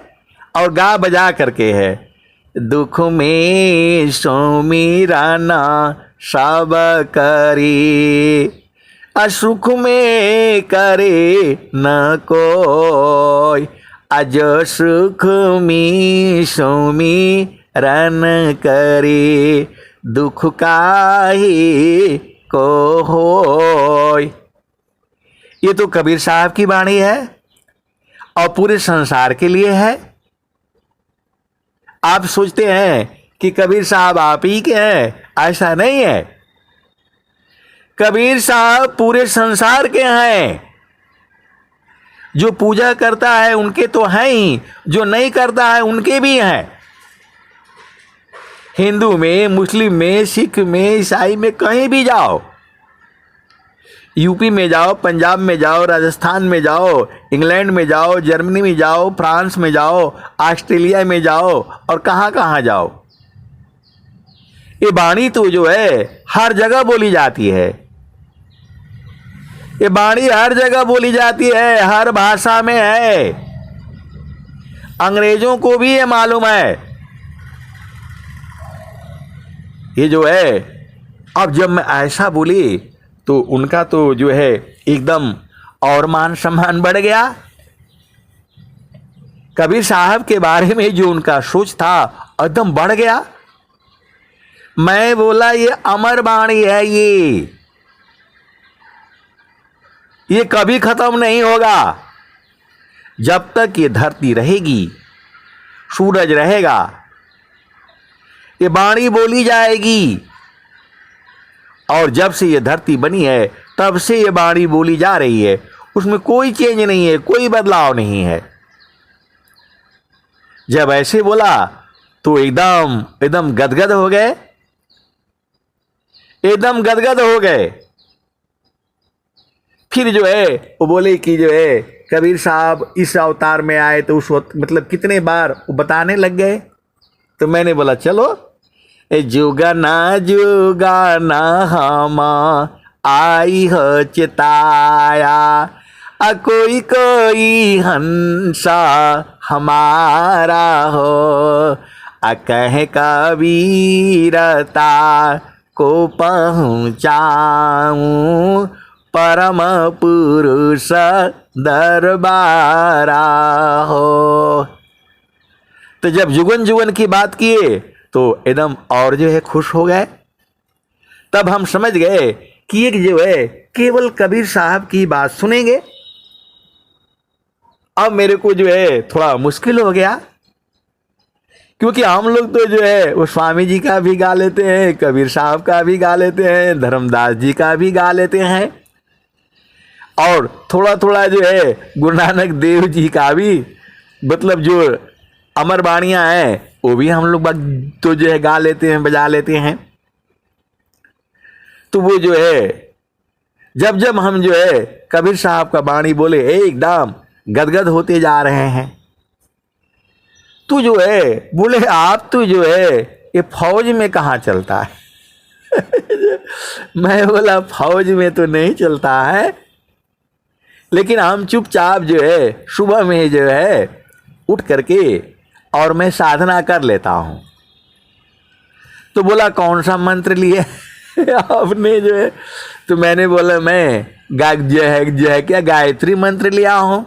और गा बजा करके है। दुख में सुमिरना सब करे, असुख में करे न कोई, अज सुख में सुमिरन करे, दुख काहे को होय। ये तो कबीर साहब की वाणी है और पूरे संसार के लिए है। आप सोचते हैं कि कबीर साहब आप ही के हैं, ऐसा नहीं है। कबीर साहब पूरे संसार के हैं। जो पूजा करता है उनके तो हैं ही, जो नहीं करता है उनके भी हैं। हिंदू में, मुस्लिम में, सिख में, ईसाई में, कहीं भी जाओ, यूपी में जाओ, पंजाब में जाओ, राजस्थान में जाओ, इंग्लैंड में जाओ, जर्मनी में जाओ, फ्रांस में जाओ, ऑस्ट्रेलिया में जाओ और कहाँ कहाँ जाओ, ये वाणी तो जो है हर जगह बोली जाती है। ये वाणी हर जगह बोली जाती है, हर भाषा में है। अंग्रेजों को भी ये मालूम है। ये जो है अब जब मैं ऐसा बोली तो उनका तो जो है एकदम और मान सम्मान बढ़ गया। कबीर साहब के बारे में जो उनका सोच था एकदम बढ़ गया। मैं बोला ये अमर वाणी है, ये कभी खत्म नहीं होगा। जब तक ये धरती रहेगी, सूरज रहेगा, ये वाणी बोली जाएगी। और जब से ये धरती बनी है तब से ये वाणी बोली जा रही है, उसमें कोई चेंज नहीं है, कोई बदलाव नहीं है। जब ऐसे बोला तो एकदम गदगद हो गए, एकदम गदगद हो गए। फिर जो है वो बोले कि जो है कबीर साहब इस अवतार में आए तो उस वक्त मतलब कितने बार वो बताने लग गए। तो मैंने बोला चलो, जुगाना हम आई हो चिताया, कोई कोई हंसा हमारा हो, कह कबीरता को पहुँचाऊं, परम पुरुष दरबारा हो। तो जब जुगन जुगन की बात किए तो एकदम और जो है खुश हो गए। तब हम समझ गए कि एक जो है केवल कबीर साहब की बात सुनेंगे। अब मेरे को जो है थोड़ा मुश्किल हो गया, क्योंकि हम लोग तो जो है वो स्वामी जी का भी गा लेते हैं, कबीर साहब का भी गा लेते हैं, धर्मदास जी का भी गा लेते हैं, और थोड़ा थोड़ा जो है गुरु नानक देव जी का भी, मतलब जो अमर वाणियां हैं वो भी हम लोग तो जो है गा लेते हैं, बजा लेते हैं। तो वो जो है जब जब हम जो है कबीर साहब का वाणी बोले एकदम गदगद होते जा रहे हैं। तू जो है बोले आप तो जो है ये फौज में कहाँ चलता है? मैं बोला फौज में तो नहीं चलता है, लेकिन हम चुपचाप जो है सुबह में जो है उठ करके और मैं साधना कर लेता हूं। तो बोला कौन सा मंत्र लिए आपने जो है? तो मैंने बोला मैं जो है क्या गायत्री मंत्र लिया हूं।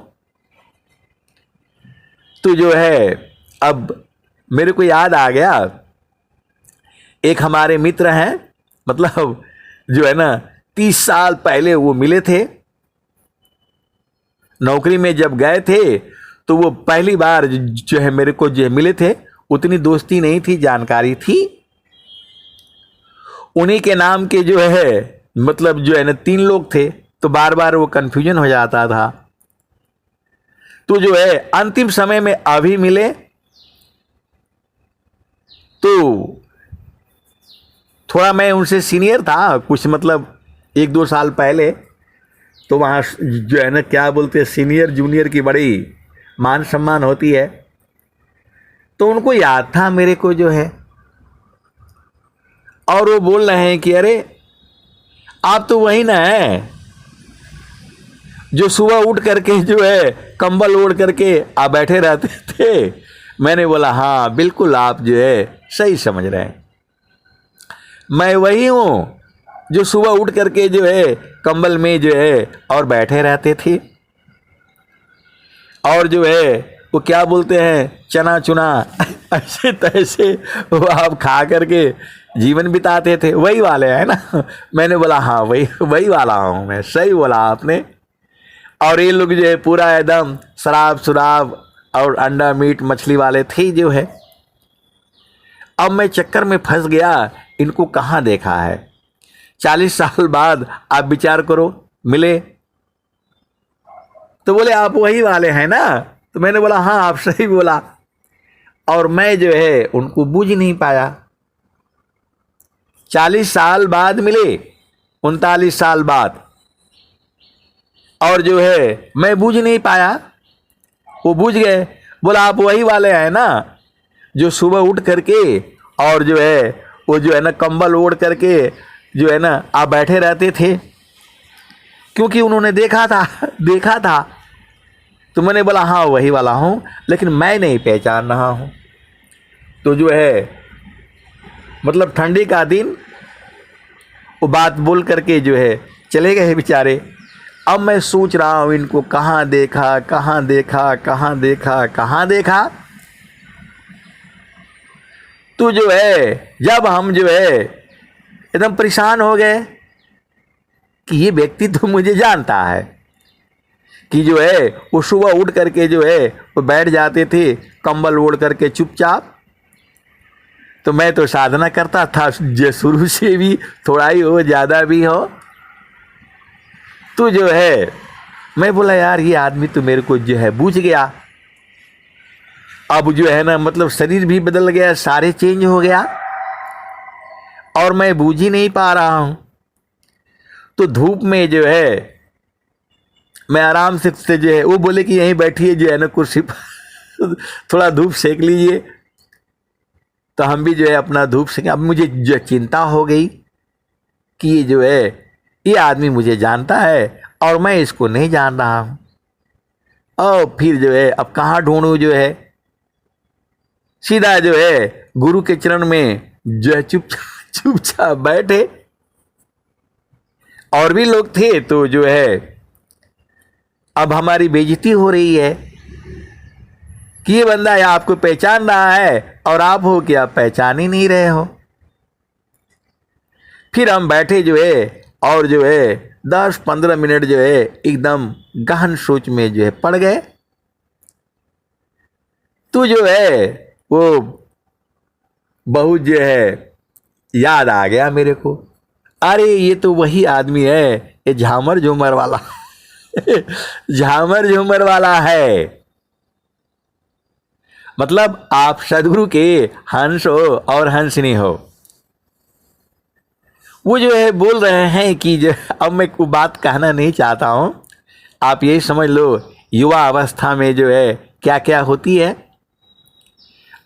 तो जो है अब मेरे को याद आ गया, एक हमारे मित्र हैं, मतलब जो है ना 30 साल पहले वो मिले थे, नौकरी में जब गए थे तो वो पहली बार जो है मेरे को जो मिले थे। उतनी दोस्ती नहीं थी, जानकारी थी। उन्हीं के नाम के जो है मतलब जो है ना 3 लोग थे, तो बार बार वो कंफ्यूजन हो जाता था। तो जो है अंतिम समय में अभी मिले तो थोड़ा मैं उनसे सीनियर था कुछ, मतलब 1-2 साल पहले। तो वहाँ जो है ना, क्या बोलते हैं, सीनियर जूनियर की बड़ी मान सम्मान होती है। तो उनको याद था मेरे को जो है, और वो बोल रहे हैं कि अरे आप तो वही ना है जो सुबह उठ करके जो है कंबल ओढ़ करके आप बैठे रहते थे। मैंने बोला हाँ बिल्कुल, आप जो है सही समझ रहे हैं, मैं वही हूँ जो सुबह उठ करके जो है कंबल में जो है और बैठे रहते थे, और जो है वो क्या बोलते हैं, चना चुना ऐसे तैसे वो आप खा करके जीवन बिताते थे, वही वाले है ना। मैंने बोला हाँ वही वही वाला हूँ मैं, सही बोला आपने। और ये लोग जो है पूरा एकदम शराब शराब और अंडा मीट मछली वाले थे जो है। अब मैं चक्कर में फंस गया, इनको कहाँ देखा है। 40 साल बाद आप विचार करो मिले, तो बोले आप वही वाले हैं ना। तो मैंने बोला हाँ आप सही बोला। और मैं जो है उनको बूझ नहीं पाया। 40 साल बाद मिले, 39 साल बाद, और जो है मैं बूझ नहीं पाया, वो बूझ गए। बोला आप वही वाले हैं ना जो सुबह उठ करके और जो है वो जो है ना कंबल ओढ़ करके जो है ना आप बैठे रहते थे, क्योंकि उन्होंने देखा था। तो मैंने बोला हाँ वही वाला हूँ, लेकिन मैं नहीं पहचान रहा हूँ। तो जो है मतलब ठंडी का दिन वो बात बोल करके जो है चले गए बेचारे। अब मैं सोच रहा हूँ इनको कहाँ देखा कहाँ देखा कहाँ देखा कहाँ देखा। तो जो है जब हम जो है एकदम परेशान हो गए कि ये व्यक्ति तो मुझे जानता है, कि जो है वो सुबह उठ करके जो है वो बैठ जाते थे कंबल ओढ़ करके चुपचाप। तो मैं तो साधना करता था जो शुरू से भी, थोड़ा ही हो ज़्यादा भी हो। तो जो है मैं बोला यार ये आदमी तो मेरे को जो है बूझ गया। अब जो है ना मतलब शरीर भी बदल गया, सारे चेंज हो गया, और मैं बूझ ही नहीं पा रहा हूँ। तो धूप में जो है मैं आराम से जो है, वो बोले कि यहीं बैठिए जो है ना कुर्सी पर थोड़ा धूप सेक लीजिए। तो हम भी जो है अपना धूप सेके। अब मुझे जो चिंता हो गई कि ये जो है ये आदमी मुझे जानता है और मैं इसको नहीं जान रहा हूँ। और फिर जो है अब कहाँ ढूंढूं, जो है सीधा जो है गुरु के चरण में जो है चुपचाप बैठे। और भी लोग थे, तो जो है अब हमारी बेइज्जती हो रही है कि ये बंदा या आपको पहचान रहा है और आप हो कि आप पहचान ही नहीं रहे हो। फिर हम बैठे जो है और जो है 10-15 मिनट जो है एकदम गहन सोच में जो है पड़ गए। तो जो है वो बहुत जो है याद आ गया मेरे को, अरे ये तो वही आदमी है, ये झामर झूमर वाला झामर झूमर वाला है। मतलब आप सदगुरु के हंस हो और हंसनी हो। वो जो है बोल रहे हैं कि जो, अब मैं कोई बात कहना नहीं चाहता हूँ, आप यही समझ लो युवा अवस्था में जो है क्या क्या होती है,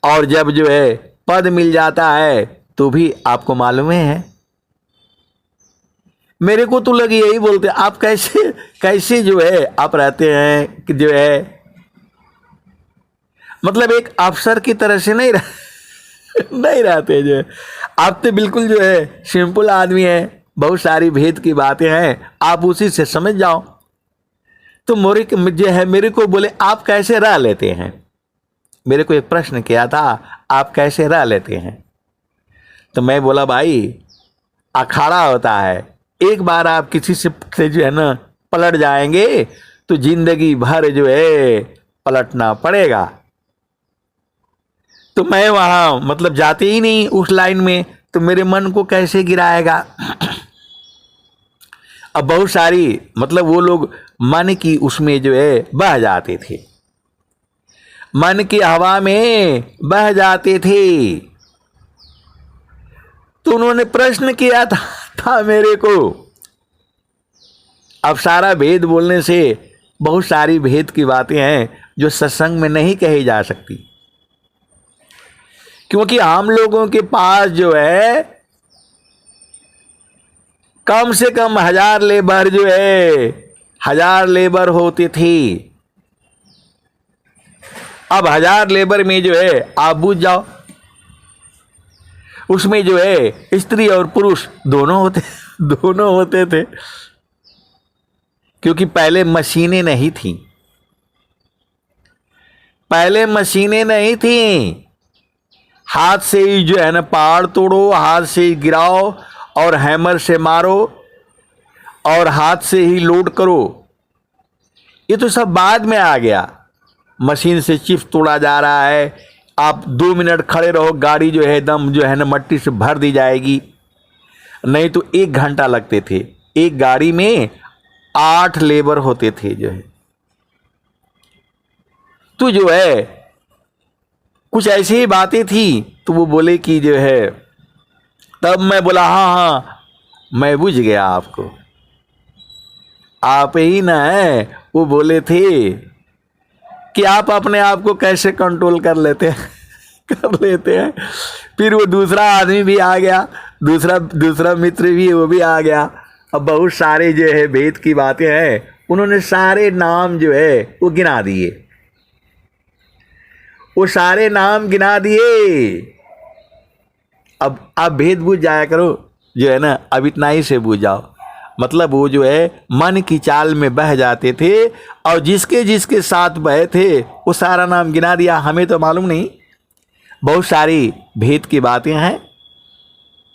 और जब जो है पद मिल जाता है तो भी आपको मालूम है। मेरे को तो लगे यही बोलते आप कैसे कैसे जो है आप रहते हैं कि जो है मतलब एक अफसर की तरह से नहीं रहते। जो है आप तो बिल्कुल जो है सिंपल आदमी है, बहुत सारी भेद की बातें हैं, आप उसी से समझ जाओ। तो मोरे जो है मेरे को बोले आप कैसे रह लेते हैं। मेरे को एक प्रश्न किया था, आप कैसे रह लेते हैं। तो मैं बोला भाई अखाड़ा होता है, एक बार आप किसी से जो है ना पलट जाएंगे तो जिंदगी भर जो है पलटना पड़ेगा। तो मैं वहाँ मतलब जाते ही नहीं उस लाइन में, तो मेरे मन को कैसे गिराएगा। अब बहुत सारी मतलब वो लोग मन की उसमें जो है बह जाते थे, मन की हवा में बह जाते थे। तो उन्होंने प्रश्न किया था मेरे को। अब सारा भेद बोलने से बहुत सारी भेद की बातें हैं जो सत्संग में नहीं कही जा सकती, क्योंकि हम लोगों के पास जो है कम से कम 1000 लेबर जो है 1000 लेबर होते थे। अब 1000 लेबर में जो है आप बूझ जाओ, उसमें जो है स्त्री और पुरुष दोनों होते थे, क्योंकि पहले मशीनें नहीं थी। पहले मशीनें नहीं थी, हाथ से ही जो है ना पहाड़ तोड़ो, हाथ से ही गिराओ और हैमर से मारो और हाथ से ही लोड करो। ये तो सब बाद में आ गया। मशीन से चिप्स तोड़ा जा रहा है, आप 2 मिनट खड़े रहो, गाड़ी जो है एकदम जो है ना मट्टी से भर दी जाएगी। नहीं तो 1 घंटा लगते थे। एक गाड़ी में 8 लेबर होते थे जो है। तो जो है कुछ ऐसी ही बातें थी। तो वो बोले कि जो है, तब मैं बोला हाँ मैं बुझ गया आपको, आप ही ना है। वो बोले थे कि आप अपने आप को कैसे कंट्रोल कर लेते हैं। फिर वो दूसरा आदमी भी आ गया, दूसरा मित्र भी वो भी आ गया। अब बहुत सारे जो है वेद की बातें हैं, उन्होंने सारे नाम जो है वो गिना दिए। वो सारे नाम गिना दिए। अब आप भेद बूझ जाया करो जो है ना, अब इतना ही से बूझ जाओ। मतलब वो जो है मन की चाल में बह जाते थे और जिसके जिसके साथ बहे थे वो सारा नाम गिना दिया। हमें तो मालूम नहीं, बहुत सारी भेद की बातें हैं।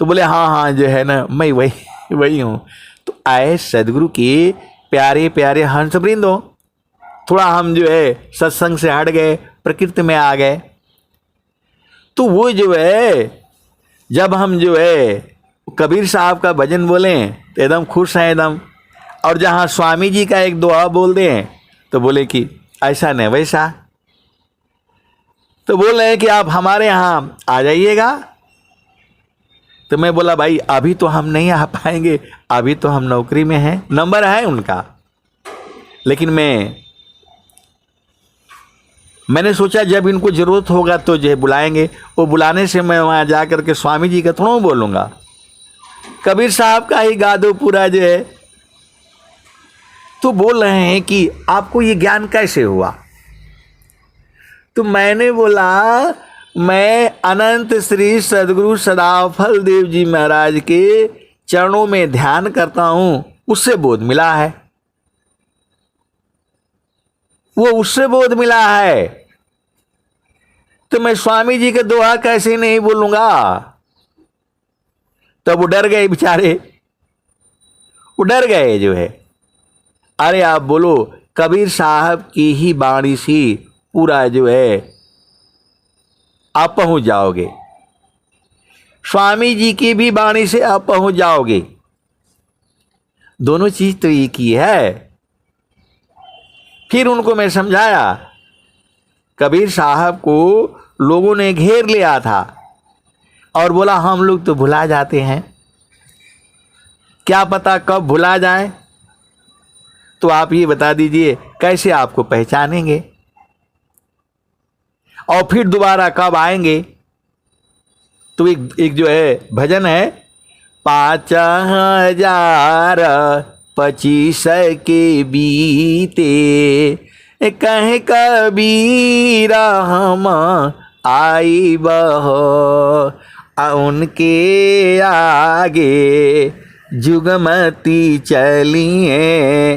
तो बोले हाँ जो है ना मैं वही हूँ। तो आए सदगुरु के प्यारे प्यारे हंसवृंद हो। थोड़ा हम जो है सत्संग से हट गए, प्रकृति में आ गए। तो वो जो है जब हम जो है कबीर साहब का भजन बोलें तो एकदम खुश हैं एकदम। और जहाँ स्वामी जी का एक दोहा बोल दें तो बोले कि ऐसा नहीं वैसा। तो बोल रहे हैं कि आप हमारे यहाँ आ जाइएगा। तो मैं बोला भाई अभी तो हम नहीं आ पाएंगे, अभी तो हम नौकरी में हैं। नंबर है उनका, लेकिन मैंने सोचा जब इनको ज़रूरत होगा तो जो है बुलाएंगे। वो बुलाने से मैं वहाँ जा कर के स्वामी जी का थोड़ा बोलूँगा, कबीर साहब का ही गा दो पूरा जो है। तो बोल रहे हैं कि आपको ये ज्ञान कैसे हुआ। तो मैंने बोला मैं अनंत श्री सदगुरु सदाफल देव जी महाराज के चरणों में ध्यान करता हूँ, उससे बोध मिला है। वो उससे बोध मिला है। तो मैं स्वामी जी के दोहा कैसे नहीं बोलूंगा। तब वो डर गए बेचारे, वो डर गए जो है। अरे आप बोलो कबीर साहब की ही बाणी सी पूरा जो है आप पहुंच जाओगे, स्वामी जी की भी बाणी से आप पहुंच जाओगे। दोनों चीज तो एक ही है। फिर उनको मैं समझाया, कबीर साहब को लोगों ने घेर लिया था और बोला हम लोग तो भुला जाते हैं, क्या पता कब भुला जाए। तो आप ये बता दीजिए कैसे आपको पहचानेंगे और फिर दोबारा कब आएंगे। तो एक जो है भजन है, 5025 के बीते कहे कबीरा हम आई बहो, उनके आगे जुगमती चलिए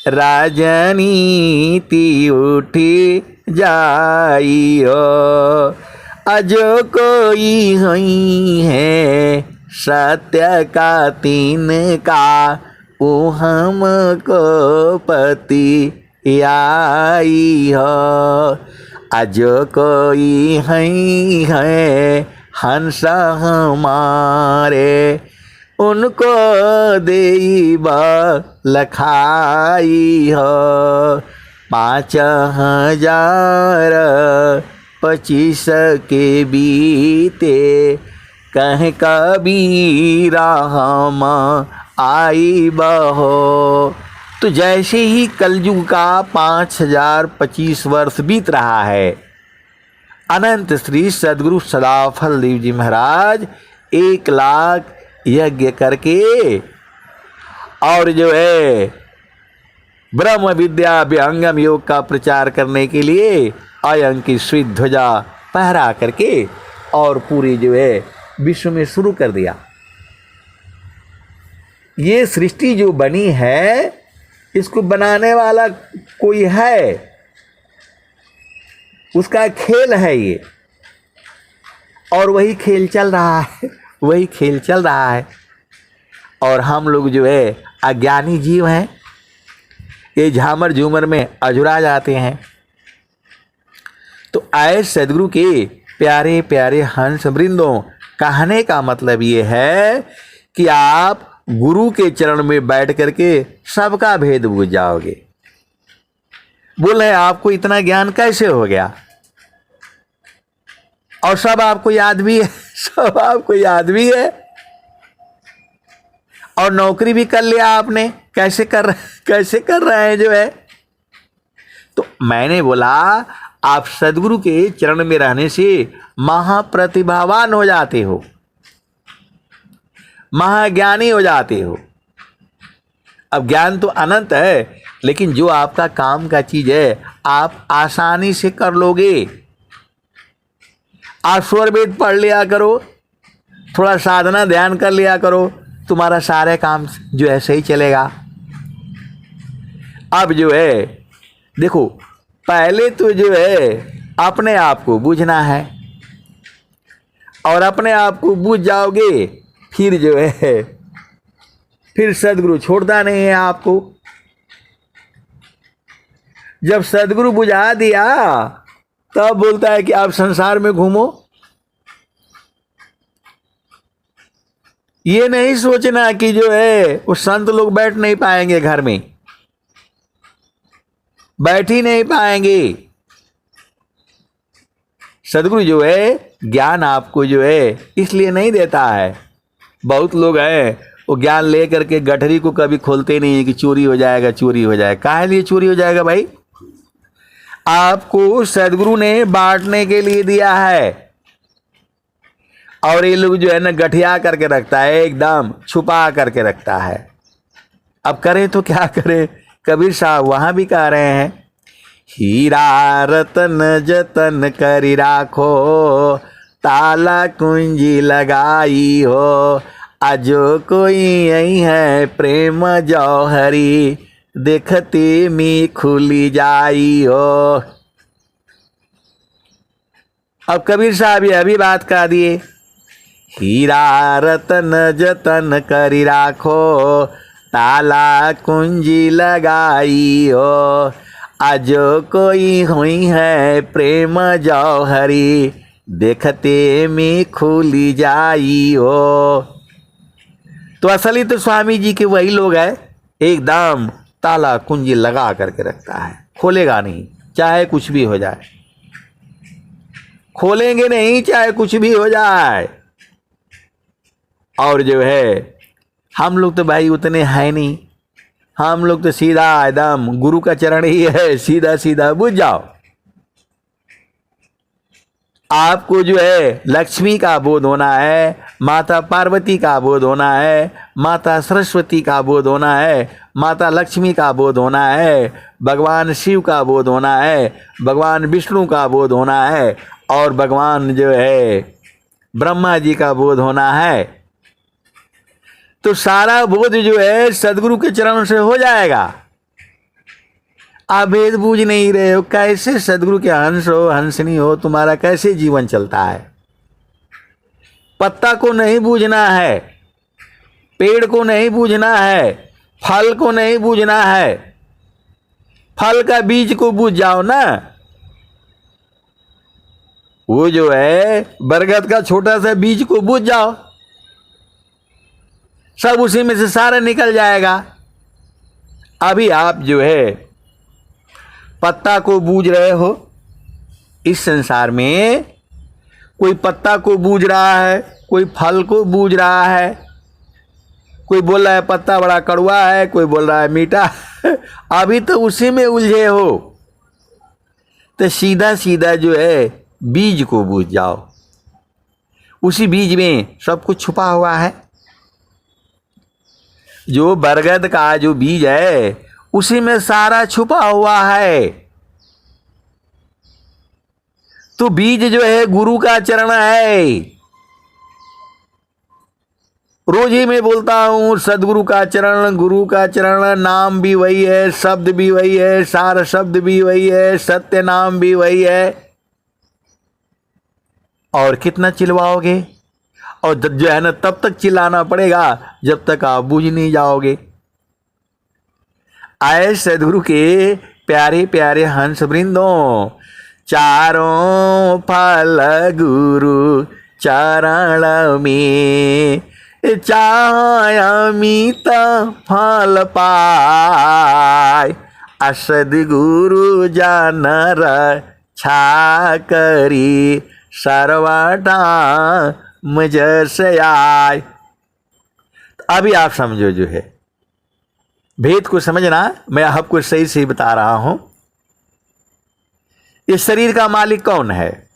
राजनीति उठी जाइयो। अजो कोई हुई है सत्य का तीन का, वो हमको पति आई हो। अजो कोई है हंस हमारे, उनको देव लखाई हो। 5025 के बीते कहे कबीरा हम आई बहो। तो जैसे ही कलयुग का 5025 वर्ष बीत रहा है, अनंत श्री सदगुरु सदाफल देव जी महाराज 1 लाख यज्ञ करके और जो है ब्रह्म विद्या विहंगम योग का प्रचार करने के लिए अयंकी श्री ध्वजा पहरा करके और पूरी जो है विश्व में शुरू कर दिया। ये सृष्टि जो बनी है, इसको बनाने वाला कोई है, उसका खेल है ये, और वही खेल चल रहा है, वही खेल चल रहा है। और हम लोग जो है अज्ञानी जीव हैं, ये झामर झूमर में अजुरा जाते हैं। तो आए सदगुरु के प्यारे प्यारे हंस वृंदों, कहने का मतलब ये है कि आप गुरु के चरण में बैठ करके सबका भेद बुझ जाओगे। बोले आपको इतना ज्ञान कैसे हो गया? और सब आपको याद भी है, सब आपको याद भी है, और नौकरी भी कर लिया आपने। कैसे कर रहे हैं जो है? तो मैंने बोला आप सदगुरु के चरण में रहने से महाप्रतिभावान हो जाते हो, महाज्ञानी हो जाते हो। अब ज्ञान तो अनंत है, लेकिन जो आपका काम का चीज है आप आसानी से कर लोगे। आप स्वर वेद पढ़ लिया करो, थोड़ा साधना ध्यान कर लिया करो, तुम्हारा सारे काम जो है सही चलेगा। अब जो है देखो, पहले तो जो है अपने आप को बूझना है, और अपने आप को बूझ जाओगे फिर जो है फिर सदगुरु छोड़ता नहीं है आपको। जब सदगुरु बुझा दिया तब बोलता है कि आप संसार में घूमो। ये नहीं सोचना कि जो है वो संत लोग बैठ नहीं पाएंगे, घर में बैठ ही नहीं पाएंगे। सदगुरु जो है ज्ञान आपको जो है इसलिए नहीं देता है। बहुत लोग हैं वो ज्ञान ले करके गठरी को कभी खोलते नहीं है कि चोरी हो जाएगा, चोरी हो जाएगा। काहे लिए चोरी हो जाएगा भाई? आपको सदगुरु ने बांटने के लिए दिया है, और ये लोग जो है ना गठिया करके रखता है, एकदम छुपा करके रखता है। अब करें तो क्या करें? कबीर साहब वहां भी कह रहे हैं, हीरा रतन जतन करी राखो, ताला कुंजी लगाई हो, आजो कोई यही है प्रेम जौहरी, देखती मी खुली जाई हो। अब कबीर साहब ये अभी बात कह दिए, हीरा रतन जतन करी राखो, ताला कुंजी लगाई हो, आज कोई हुई है प्रेम जौहरी, देखते में खुली जाई हो। तो असली तो स्वामी जी के वही लोग हैं, एकदम ताला कुंजी लगा करके रखता है, खोलेगा नहीं चाहे कुछ भी हो जाए, खोलेंगे नहीं चाहे कुछ भी हो जाए। और जो है हम लोग तो भाई उतने हैं नहीं, हम लोग तो सीधा एकदम गुरु का चरण ही है, सीधा सीधा बुझ जाओ। आपको जो है लक्ष्मी का बोध होना है, माता पार्वती का बोध होना है, माता सरस्वती का बोध होना है, माता लक्ष्मी का बोध होना है, भगवान शिव का बोध होना है, भगवान विष्णु का बोध होना है, और भगवान जो है ब्रह्मा जी का बोध होना है। तो सारा बोध जो है सदगुरु के चरण से हो जाएगा। आप भेद बूझ नहीं रहे हो, कैसे सदगुरु के हंस हो हंसनी हो, तुम्हारा कैसे जीवन चलता है? पत्ता को नहीं बूझना है, पेड़ को नहीं बूझना है, फल को नहीं बूझना है, फल का बीज को बूझ जाओ ना। वो जो है बरगद का छोटा सा बीज को बूझ जाओ, सब उसी में से सारा निकल जाएगा। अभी आप जो है पत्ता को बूझ रहे हो, इस संसार में कोई पत्ता को बूझ रहा है, कोई फल को बूझ रहा है, कोई बोल रहा है पत्ता बड़ा कड़वा है, कोई बोल रहा है मीठा। अभी तो उसी में उलझे हो, तो सीधा सीधा जो है बीज को बूझ जाओ। उसी बीज में सब कुछ छुपा हुआ है। जो बरगद का जो बीज है उसी में सारा छुपा हुआ है। तो बीज जो है गुरु का चरण है। रोज ही मैं बोलता हूं सदगुरु का चरण, गुरु का चरण। नाम भी वही है, शब्द भी वही है, सार शब्द भी वही है, सत्य नाम भी वही है। और कितना चिल्लाओगे? और जो है ना तब तक चिल्लाना पड़ेगा जब तक आप बूझ नहीं जाओगे। आए सदगुरु के प्यारे प्यारे हंस वृंदों, चारों फल गुरु चरण में, चाहे अमित फल पाए। सद्गुरु जन रक्षा करी, सर्वटा मुझस आए। अभी आप समझो जो है भेद को समझना। मैं आपको सही सही बता रहा हूं। इस शरीर का मालिक कौन है?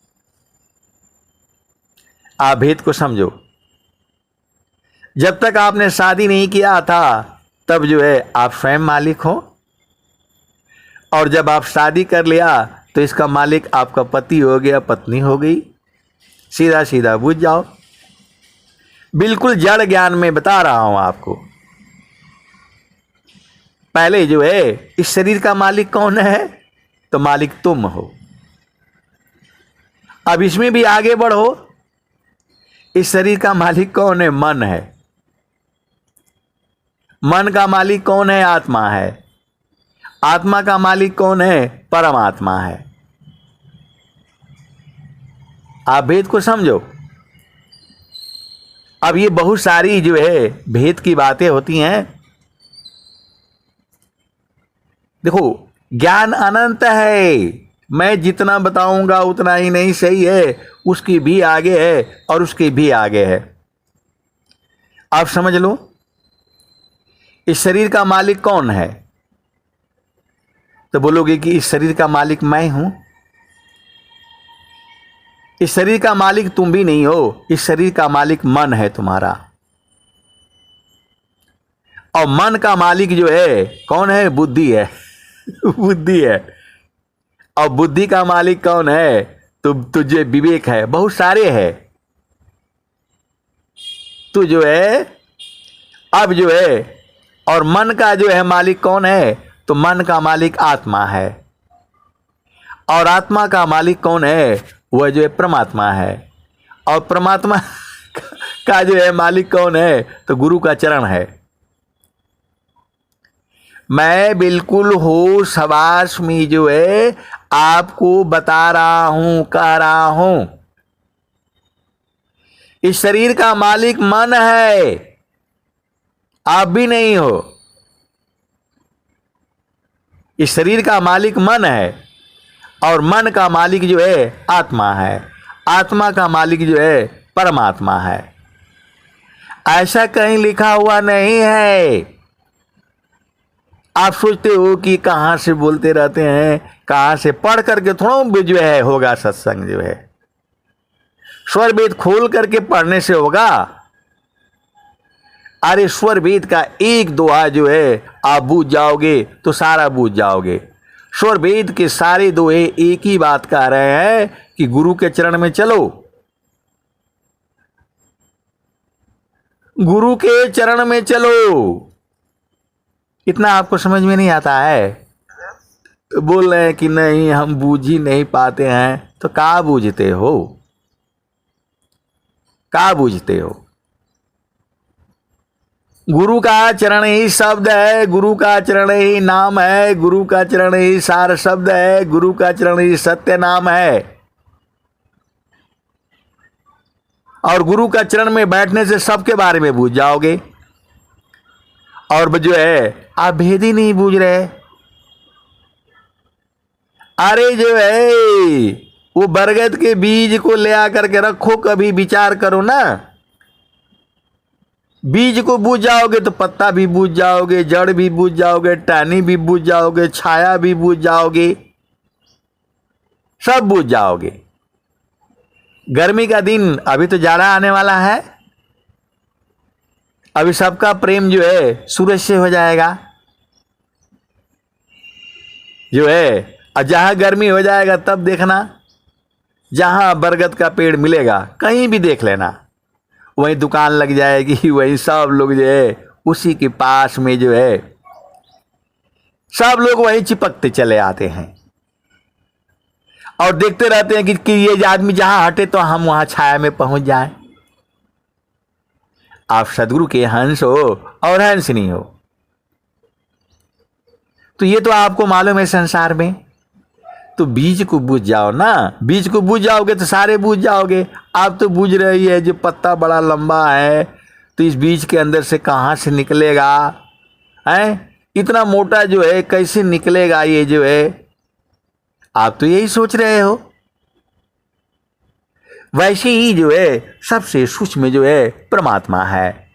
आप भेद को समझो। जब तक आपने शादी नहीं किया था तब जो है आप स्वयं मालिक हो, और जब आप शादी कर लिया तो इसका मालिक आपका पति हो गया, पत्नी हो गई। सीधा सीधा बुझ जाओ। बिल्कुल जड़ ज्ञान में बता रहा हूं आपको। पहले जो है इस शरीर का मालिक कौन है? तो मालिक तुम हो। अब इसमें भी आगे बढ़ो। इस शरीर का मालिक कौन है? मन है। मन का मालिक कौन है? आत्मा है। आत्मा का मालिक कौन है? परमात्मा है। आप भेद को समझो। अब ये बहुत सारी जो है भेद की बातें होती हैं। देखो ज्ञान अनंत है। मैं जितना बताऊंगा उतना ही नहीं सही है, उसकी भी आगे है और उसके भी आगे है। आप समझ लो। इस शरीर का मालिक कौन है? तो बोलोगे कि इस शरीर का मालिक मैं हूं। इस शरीर का मालिक तुम भी नहीं हो। इस शरीर का मालिक मन है तुम्हारा। और मन का मालिक जो है कौन है? बुद्धि है। बुद्धि है। और बुद्धि का मालिक कौन है? तो तुझे विवेक है। बहुत सारे है। तो जो है अब जो है, और मन का जो है मालिक कौन है? तो मन का मालिक आत्मा है। और आत्मा का मालिक कौन है? वह जो है परमात्मा है। और परमात्मा का जो है मालिक कौन है? तो गुरु का चरण है। मैं बिल्कुल होश हवास में जो है आपको बता रहा हूं, कह रहा हूं। इस शरीर का मालिक मन है, आप भी नहीं हो। इस शरीर का मालिक मन है और मन का मालिक जो है आत्मा है। आत्मा का मालिक जो है परमात्मा है। ऐसा कहीं लिखा हुआ नहीं है। आप सोचते हो कि कहां से बोलते रहते हैं, कहां से पढ़ करके थोड़ा जो है होगा सत्संग जो है। स्वर वेद खोल करके पढ़ने से होगा। अरे स्वर वेद का एक दोहा जो है आप बूझ जाओगे तो सारा बूझ जाओगे। स्वर वेद के सारे दोहे एक ही बात कह रहे हैं कि गुरु के चरण में चलो। गुरु के चरण में चलो। इतना आपको समझ में नहीं आता है? तो बोल रहे हैं कि नहीं हम बूझ ही नहीं पाते हैं। तो कहाँ बूझते हो? कहाँ बूझते हो? गुरु का चरण ही शब्द है, गुरु का चरण ही नाम है, गुरु का चरण ही सार शब्द है, गुरु का चरण ही सत्य नाम है। और गुरु का चरण में बैठने से सबके बारे में बूझ जाओगे। और जो है आप भेद ही नहीं बूझ रहे। अरे जो है वो बरगद के बीज को ले आकर के रखो, कभी विचार करो ना। बीज को बूझ जाओगे तो पत्ता भी बूझ जाओगे, जड़ भी बूझ जाओगे, टहनी भी बूझ जाओगे, छाया भी बूझ जाओगे, सब बूझ जाओगे। गर्मी का दिन, अभी तो जाड़ा आने वाला है, अभी सबका प्रेम जो है सूरज से हो जाएगा जो है। और जहां गर्मी हो जाएगा तब देखना, जहां बरगद का पेड़ मिलेगा कहीं भी देख लेना, वहीं दुकान लग जाएगी, वहीं सब लोग जो है उसी के पास में जो है सब लोग वहीं चिपकते चले आते हैं और देखते रहते हैं कि ये आदमी जहां हटे तो हम वहां छाया में पहुंच जाएं। आप सदगुरु के हंस हो और हंस नहीं हो, तो ये तो आपको मालूम है संसार में। तो बीज को बूझ जाओ ना, बीज को बूझ जाओगे तो सारे बूझ जाओगे। आप तो बूझ रही है जो पत्ता बड़ा लंबा है, तो इस बीज के अंदर से कहाँ से निकलेगा, है इतना मोटा जो है कैसे निकलेगा ये जो है, आप तो यही सोच रहे हो। वैसे ही जो है सबसे सूक्ष्म जो है परमात्मा है,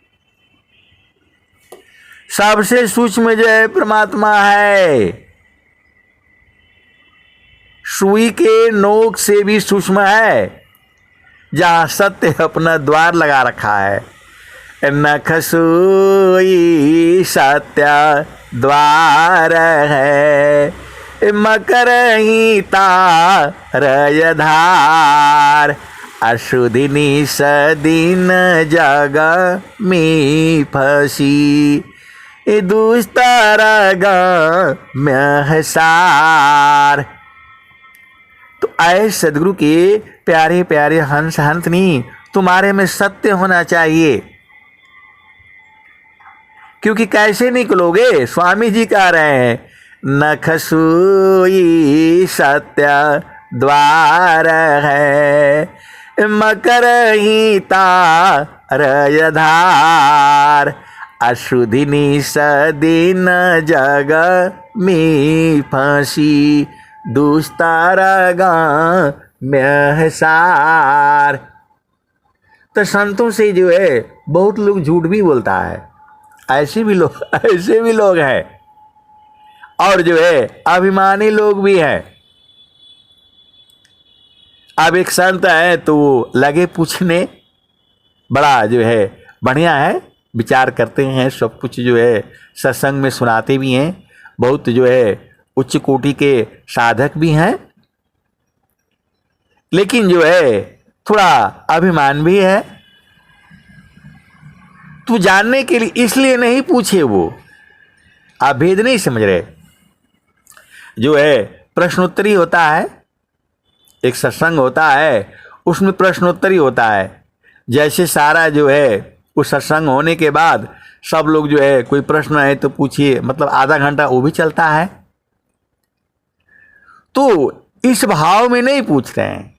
सबसे सूक्ष्म जो है परमात्मा है, सुई के नोक से भी सूक्ष्म है, जहां सत्य अपना द्वार लगा रखा है। नख सुई सत्य द्वार है, मकर ही तारय धार, अशुधिनी सदीन जग में फसी, दुस्तर सार। तो आए सदगुरु के प्यारे प्यारे हंस हंसनी, तुम्हारे में सत्य होना चाहिए, क्योंकि कैसे निकलोगे। स्वामी जी कह रहे हैं नख सुई सत्य द्वार है, मकर ही तारय धार, अशुधिनी सदीन जग में फंसी, दुस्तारा में सार। तो संतों से जो है बहुत लोग झूठ भी बोलता है, ऐसे भी लोग हैं, और जो है अभिमानी लोग भी हैं। अब एक संत है तो लगे पूछने, बड़ा जो है बढ़िया है, विचार करते हैं, सब कुछ जो है सत्संग में सुनाते भी हैं, बहुत जो है उच्च कोटि के साधक भी हैं, लेकिन जो है थोड़ा अभिमान भी है। तू जानने के लिए इसलिए नहीं पूछे, वो आप भेद नहीं समझ रहे। जो है प्रश्नोत्तरी होता है, एक सत्संग होता है, उसमें प्रश्नोत्तरी होता है। जैसे सारा जो है उस सत्संग होने के बाद सब लोग जो है कोई प्रश्न है तो पूछिए, मतलब आधा घंटा वो भी चलता है। तो इस भाव में नहीं पूछ रहे हैं,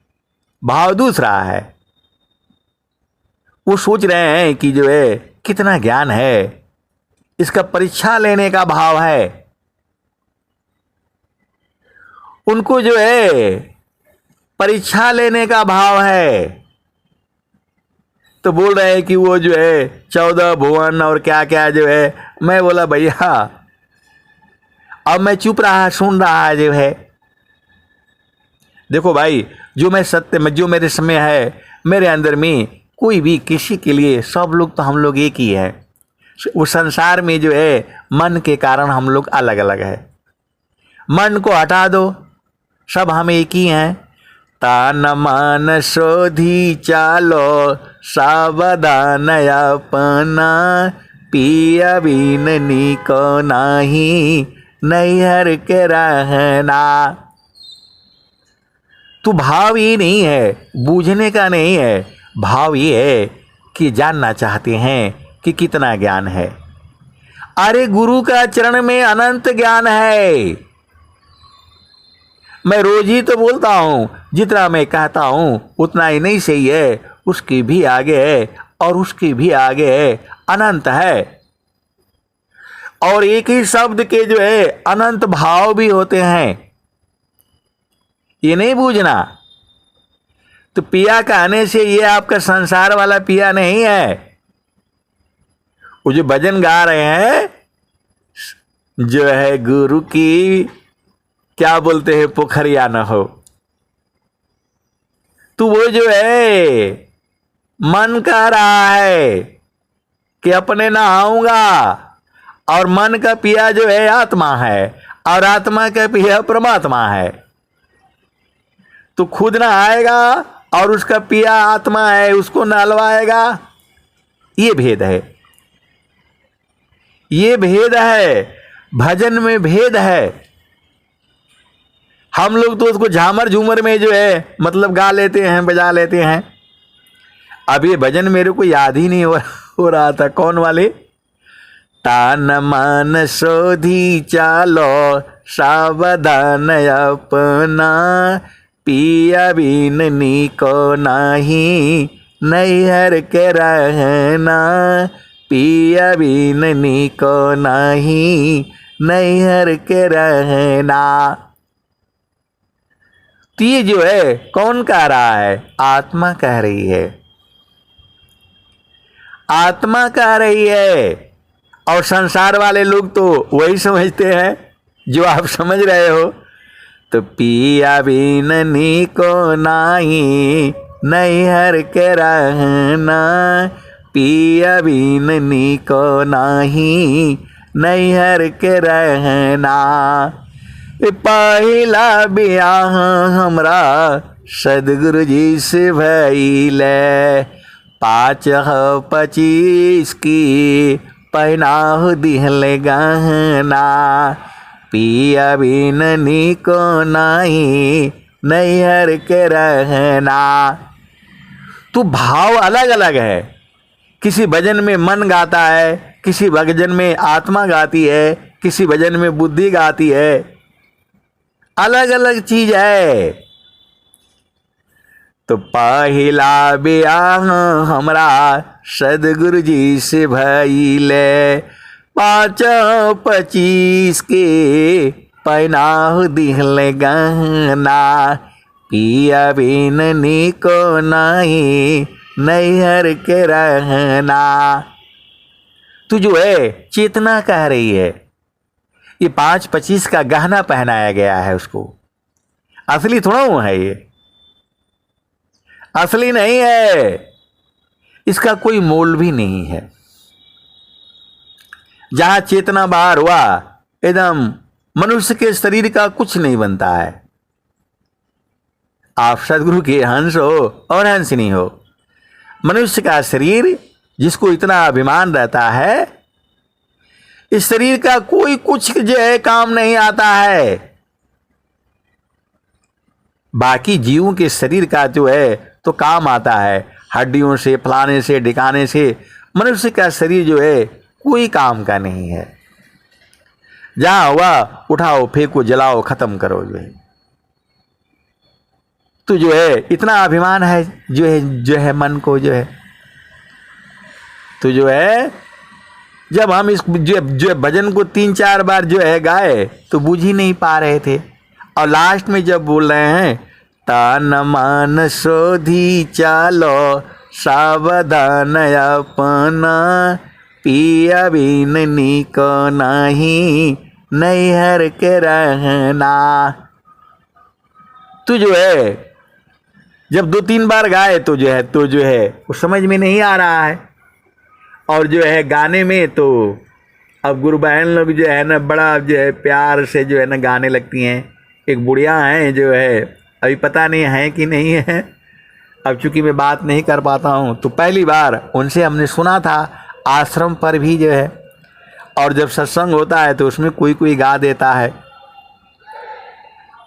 भाव दूसरा है। वो सोच रहे हैं कि जो है कितना ज्ञान है, इसका परीक्षा लेने का भाव है। उनको जो है परीक्षा लेने का भाव है, तो बोल रहे हैं कि वो जो है 14 भुवन और क्या क्या जो है। मैं बोला भैया अब मैं चुप रहा, सुन रहा जो है। देखो भाई, जो मैं सत्य में, जो मेरे समय है, मेरे अंदर में कोई भी किसी के लिए, सब लोग तो हम लोग एक ही है। उस संसार में जो है मन के कारण हम लोग अलग अलग है। मन को हटा दो, सब हम एक ही हैं। तान मन शोधी चालो सावधान अपना, पिया बीननी को नाही नैहर के रहना। तो भाव ये नहीं है, बूझने का नहीं है, भाव ये है कि जानना चाहते हैं कि कितना ज्ञान है। अरे गुरु का चरण में अनंत ज्ञान है। मैं रोज ही तो बोलता हूं, जितना मैं कहता हूं उतना ही नहीं सही है, उसके भी आगे है और उसके भी आगे है, अनंत है। और एक ही शब्द के जो है अनंत भाव भी होते हैं, ये नहीं बूझना। तो पिया कहने से ये आपका संसार वाला पिया नहीं है, वो जो भजन गा रहे हैं जो है गुरु की क्या बोलते हैं पोखरिया न हो, तो वो जो है मन कह रहा है कि अपने नहाऊंगा, और मन का पिया जो है आत्मा है और आत्मा का पिया परमात्मा है, तो खुद नहाएगा और उसका पिया आत्मा है उसको नहलवाएगा। ये भेद है, ये भेद है, भजन में भेद है। हम लोग तो उसको झामर झूमर में जो है मतलब गा लेते हैं, बजा लेते हैं। अब ये भजन मेरे को याद ही नहीं हो रहा था, कौन वाले? तान मन शोधी चालो सावधान अपना, पिया बिन नीको नाही नैहर के रहना, पिया बिन नीको नाही नैहर के रहना। तो ये जो है कौन कह रहा है? आत्मा कह रही है, आत्मा कह रही है। और संसार वाले लोग तो वही समझते हैं जो आप समझ रहे हो। तो पिया बिन नीको नाही नैहर के रहना, पिया बिन नीको नाही नैहर के रहना। पहिला बियाह हमरा सदगुरु जी से भइले, 5-25 की पहनाह दिहले गहना, पिया बिन नीको नाही नैहर के रहना। तो भाव अलग अलग है, किसी भजन में मन गाता है, किसी भजन में आत्मा गाती है, किसी भजन में बुद्धि गाती है, अलग अलग चीज है। तो पहिला बियाह हमरा सदगुरु जी से भइले, 5-25 के पहनाह दिहले गहना, पिया बिन नीको नाही नैहर के रहना। तू जो है चेतना कह रही है, ये 5-25 का गहना पहनाया गया है उसको, असली थोड़ा वो है, ये असली नहीं है, इसका कोई मोल भी नहीं है। जहां चेतना बाहर हुआ एकदम मनुष्य के शरीर का कुछ नहीं बनता है। आप सदगुरु के हंस हो और हंसिनी हो, मनुष्य का शरीर जिसको इतना अभिमान रहता है, इस शरीर का कोई कुछ जो है काम नहीं आता है। बाकी जीवों के शरीर का जो है तो काम आता है, हड्डियों से, फलाने से, ढिकाने से। मनुष्य का शरीर जो है कोई काम का नहीं है। जहां हुआ उठाओ, फेंको, जलाओ, खत्म करो जो है। तो जो है इतना अभिमान है जो है मन को जो है। तो जो है जब हम इस जो भजन को 3-4 बार जो है गाए तो बुझ ही नहीं पा रहे थे, और लास्ट में जब बोल रहे हैं तान मन शोधी चालो सावधान अपना, पिया बिन नीको नाही नैहर के रहना। तो जो है जब 2-3 बार गाए तो जो है वो समझ में नहीं आ रहा है। और जो है गाने में तो अब गुरु बहन लोग जो है ना बड़ा जो है प्यार से जो है ना गाने लगती हैं। एक बुढ़िया हैं जो है, अभी पता नहीं है कि नहीं है, अब चूंकि मैं बात नहीं कर पाता हूँ, तो पहली बार उनसे हमने सुना था आश्रम पर भी जो है, और जब सत्संग होता है तो उसमें कोई कोई गा देता है।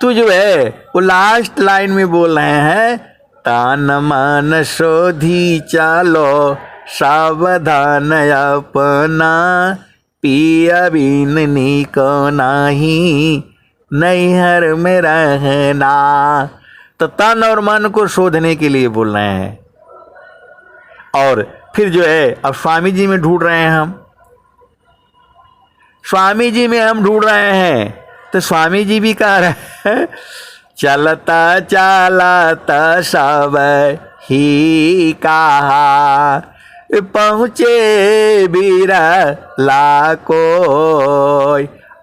तो जो है वो लास्ट लाइन में बोल रहे हैं तान मन शोधी चालो सावधान अपना, पिया बिन नीको नाही नैहर में रहना। तो तन और मन को शोधने के लिए बोल रहे हैं। और फिर जो है अब स्वामी जी में ढूंढ रहे हैं हम, स्वामी जी में हम ढूंढ रहे हैं। तो स्वामी जी भी कह रहे हैं चलता चलता सब ही कहा, पहुँचे बीरा लाको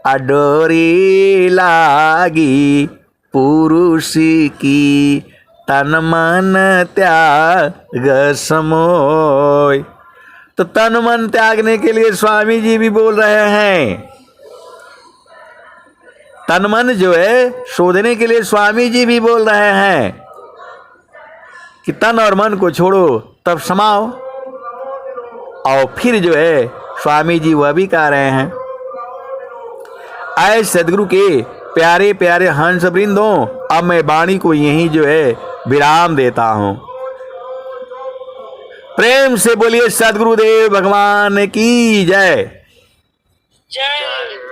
अडोरी लागी पुरुष की तन मन त्याग समोय। तो तन मन त्यागने के लिए स्वामी जी भी बोल रहे हैं, तन मन जो है शोधने के लिए स्वामी जी भी बोल रहे हैं कि तन और मन को छोड़ो तब समाओ। और फिर जो है स्वामी जी वह भी कह रहे हैं, आए सदगुरु के प्यारे प्यारे हंस वृंदों, अब मैं वाणी को यहीं जो है विराम देता हूं। प्रेम से बोलिए सदगुरुदेव भगवान की जय। जय।